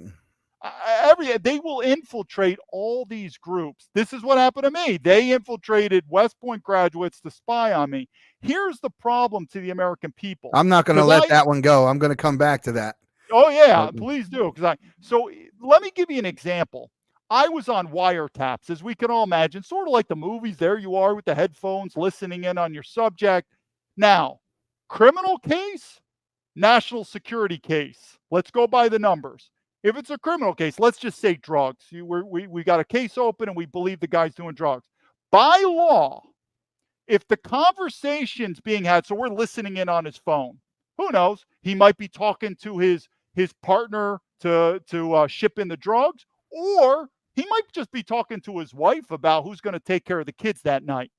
They will infiltrate all these groups. This is what happened to me. They infiltrated West Point graduates to spy on me. Here's the problem to the American people. I'm not going to let that one go. I'm going to come back to that. Oh yeah, please do. So let me give you an example. I was on wiretaps, as we can all imagine, sort of like the movies. There you are with the headphones, listening in on your subject. Now, criminal case, national security case. Let's go by the numbers. If it's a criminal case, let's just say drugs. We got a case open and we believe the guy's doing drugs. By law, if the conversation's being had, so we're listening in on his phone, who knows? He might be talking to his partner to ship in the drugs, or he might just be talking to his wife about who's going to take care of the kids that night.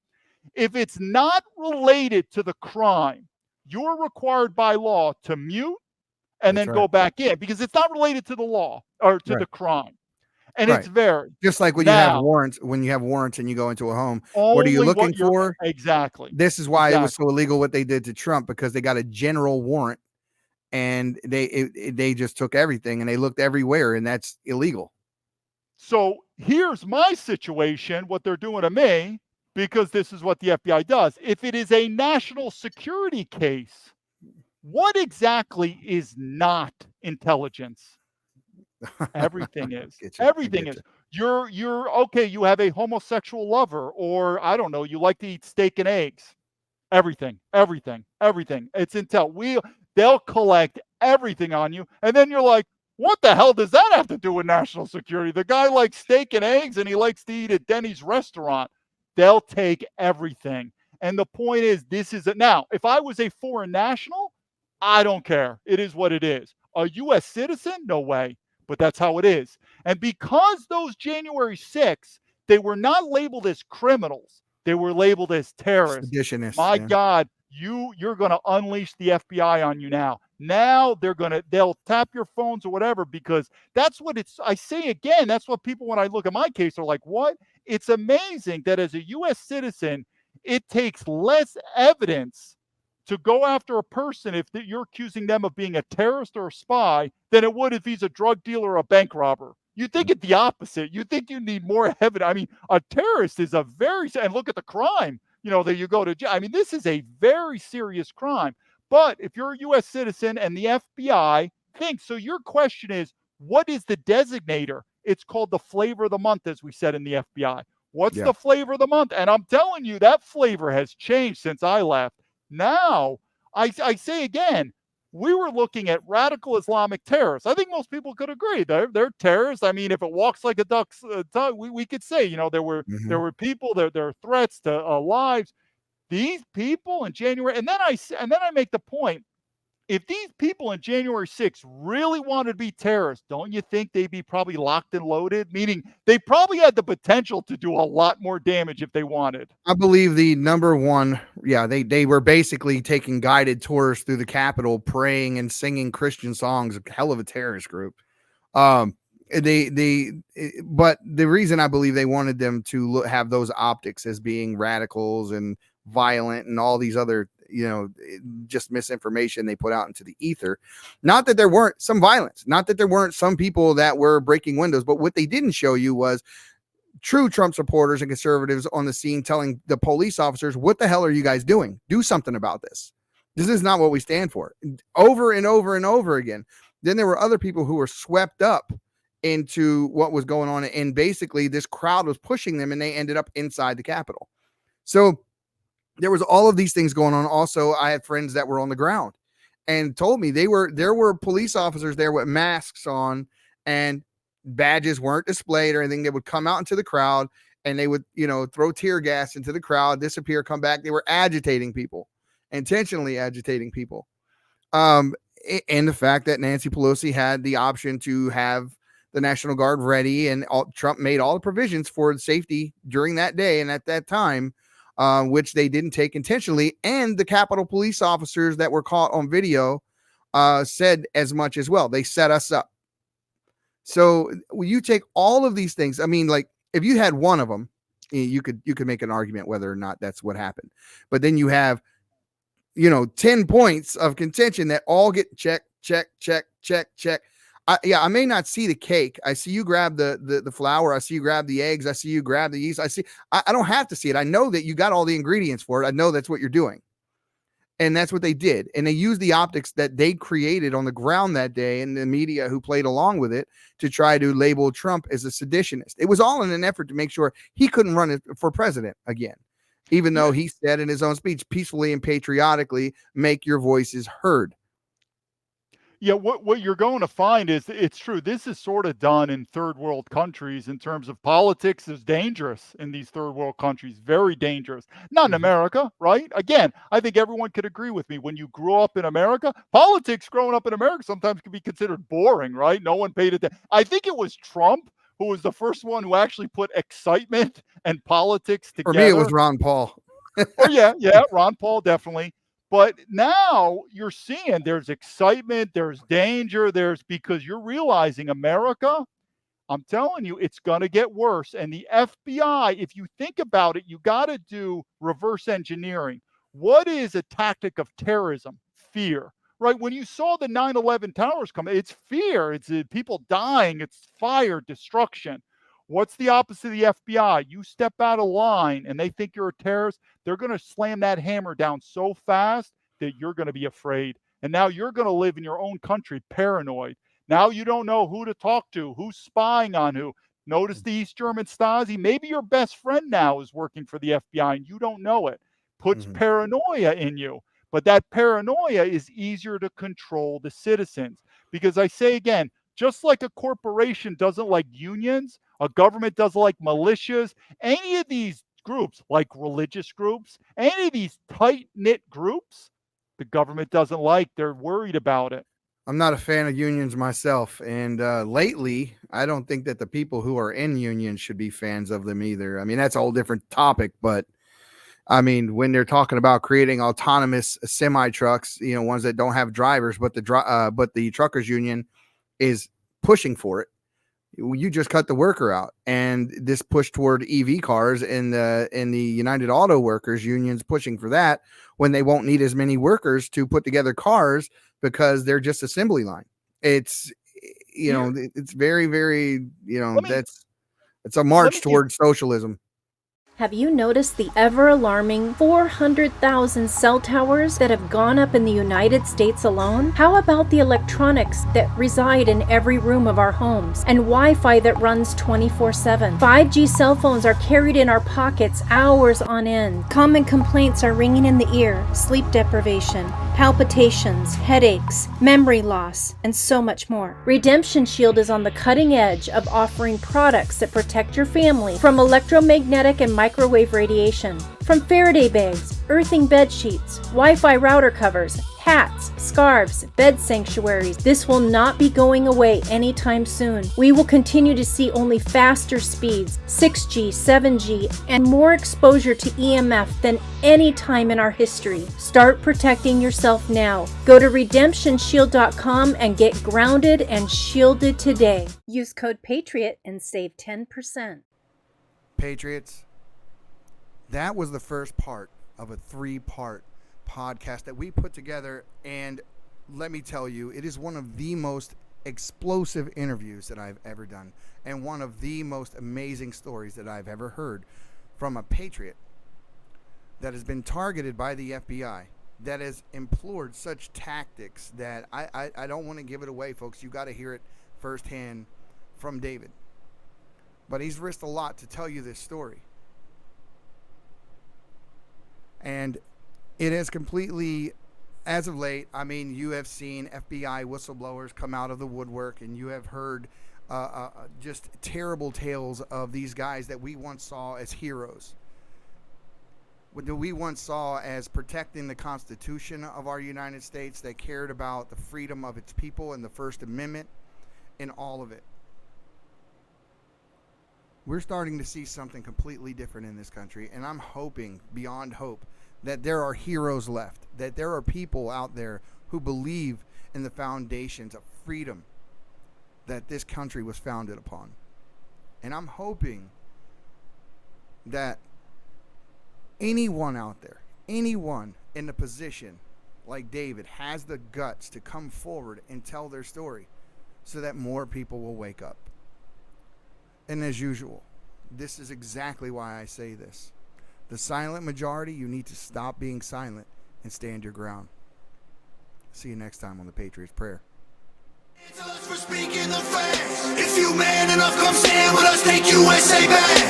If it's not related to the crime, you're required by law to mute and then go back in, because it's not related to the law or to the crime. And it's varied. Just like when you have warrants, and you go into a home, what are you looking for? Exactly. This is why it was so illegal what they did to Trump, because they got a general warrant and they just took everything and they looked everywhere, and that's illegal. So here's my situation, what they're doing to me, because this is what the FBI does. If it is a national security case, what exactly is not intelligence? Everything is. Everything is. You're okay. You have a homosexual lover, or I don't know, you like to eat steak and eggs. Everything. It's intel. They'll collect everything on you, and then you're like, what the hell does that have to do with national security? The guy likes steak and eggs, and he likes to eat at Denny's restaurant. They'll take everything. And the point is, now, if I was a foreign national, I don't care. It is what it is. A U.S. citizen? No way. But that's how it is. And because those January 6th, they were not labeled as criminals. They were labeled as terrorists. Seditionists. My God, you're going to unleash the FBI on you now. Now they'll tap your phones or whatever, because that's what I say again, that's what people, when I look at my case, are like, what? It's amazing that as a U.S. citizen, it takes less evidence to go after a person if you're accusing them of being a terrorist or a spy than it would if he's a drug dealer or a bank robber. You think it's the opposite. You think you need more evidence. I mean, a terrorist is and look at the crime, that you go to jail. I mean, this is a very serious crime. But if you're a U.S. citizen and the FBI thinks, so your question is, what is the designator? It's called the flavor of the month, as we said in the FBI. What's the flavor of the month? And I'm telling you, that flavor has changed since I left. Now, I say again, we were looking at radical Islamic terrorists. I think most people could agree they're terrorists. I mean, if it walks like a duck's tongue, we could say, there were people, there are threats to lives. These people in January, and then I make the point, if these people in January 6th really wanted to be terrorists, don't you think they'd be probably locked and loaded? Meaning they probably had the potential to do a lot more damage if they wanted. I believe the number one, they were basically taking guided tours through the Capitol, praying and singing Christian songs. A hell of a terrorist group. But the reason I believe they wanted them to have those optics as being radicals and violent and all these other, just misinformation they put out into the ether. Not that there weren't some violence, not that there weren't some people that were breaking windows, but what they didn't show you was true Trump supporters and conservatives on the scene telling the police officers, what the hell are you guys doing? Do something about this. This is not what we stand for. Over and over and over again. Then there were other people who were swept up into what was going on. And basically this crowd was pushing them and they ended up inside the Capitol. So there was all of these things going on. Also, I had friends that were on the ground and told me there were police officers there with masks on and badges weren't displayed or anything. They would come out into the crowd and they would, throw tear gas into the crowd, disappear, come back. They were agitating people, intentionally agitating people. And the fact that Nancy Pelosi had the option to have the National Guard ready and Trump made all the provisions for safety during that day and at that time, which they didn't take intentionally. And the Capitol police officers that were caught on video said as much as well. They set us up. So when you take all of these things, I mean, like if you had one of them, you could make an argument whether or not that's what happened. But then you have, 10 points of contention that all get check. I may not see the cake. I see you grab the flour. I see you grab the eggs. I see you grab the yeast. I don't have to see it. I know that you got all the ingredients for it. I know that's what you're doing. And that's what they did. And they used the optics that they created on the ground that day and the media who played along with it to try to label Trump as a seditionist. It was all in an effort to make sure he couldn't run for president again, even though he said in his own speech, peacefully and patriotically, make your voices heard. Yeah, what you're going to find is it's true. This is sort of done in third world countries in terms of politics is dangerous in these third world countries, very dangerous. Not in America, right? Again, I think everyone could agree with me. When you grew up in America, politics growing up in America sometimes can be considered boring, right? No one paid attention. I think it was Trump who was the first one who actually put excitement and politics together. For me, it was Ron Paul. Yeah, Ron Paul, definitely. But now you're seeing there's excitement, there's danger, because you're realizing America, I'm telling you, it's going to get worse. And the FBI, if you think about it, you got to do reverse engineering. What is a tactic of terrorism? Fear, right? When you saw the 9/11 towers come, it's fear. It's people dying. It's fire, destruction. What's the opposite of the FBI? You step out of line and they think you're a terrorist, they're going to slam that hammer down so fast that you're going to be afraid. And now you're going to live in your own country paranoid. Now you don't know who to talk to, who's spying on who. Notice the East German Stasi. Maybe your best friend now is working for the FBI and you don't know it. Puts paranoia in you. But that paranoia is easier to control the citizens. Because I say again, just like a corporation doesn't like unions, a government doesn't like militias, any of these groups, like religious groups, any of these tight-knit groups, the government doesn't like. They're worried about it. I'm not a fan of unions myself. And lately, I don't think that the people who are in unions should be fans of them either. I mean, that's a whole different topic. But, I mean, when they're talking about creating autonomous semi-trucks, ones that don't have drivers, but the truckers union is pushing for it. You just cut the worker out, and this push toward EV cars and the United Auto Workers unions pushing for that when they won't need as many workers to put together cars because they're just assembly line. It's it's very, very it's a march towards socialism. Have you noticed the ever-alarming 400,000 cell towers that have gone up in the United States alone? How about the electronics that reside in every room of our homes and Wi-Fi that runs 24/7? 5G cell phones are carried in our pockets hours on end. Common complaints are ringing in the ear: sleep deprivation, palpitations, headaches, memory loss, and so much more. Redemption Shield is on the cutting edge of offering products that protect your family from electromagnetic and microwave radiation. From Faraday bags, earthing bed sheets, Wi-Fi router covers, hats, scarves, bed sanctuaries. This will not be going away anytime soon. We will continue to see only faster speeds, 6G, 7G, and more exposure to EMF than any time in our history. Start protecting yourself now. Go to redemptionshield.com and get grounded and shielded today. Use code PATRIOT and save 10%. Patriots, that was the first part of a 3-part podcast that we put together, and let me tell you, it is one of the most explosive interviews that I've ever done, and one of the most amazing stories that I've ever heard from a patriot that has been targeted by the FBI, that has implored such tactics that I don't want to give it away, folks. You got to hear it firsthand from David. But he's risked a lot to tell you this story. And it has completely, as of late, I mean, you have seen FBI whistleblowers come out of the woodwork, and you have heard just terrible tales of these guys that we once saw as heroes, that we once saw as protecting the Constitution of our United States, that cared about the freedom of its people and the First Amendment and all of it. We're starting to see something completely different in this country, and I'm hoping, beyond hope, that there are heroes left, that there are people out there who believe in the foundations of freedom that this country was founded upon. And I'm hoping that anyone out there, anyone in a position like David, has the guts to come forward and tell their story so that more people will wake up. And as usual, this is exactly why I say this. The silent majority, you need to stop being silent and stand your ground. See you next time on the Patriots Prayer. For speaking the facts. If you man enough, come stand with us, take USA back.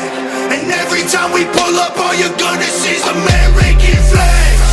And every time we pull up, all you're gonna see is American flag.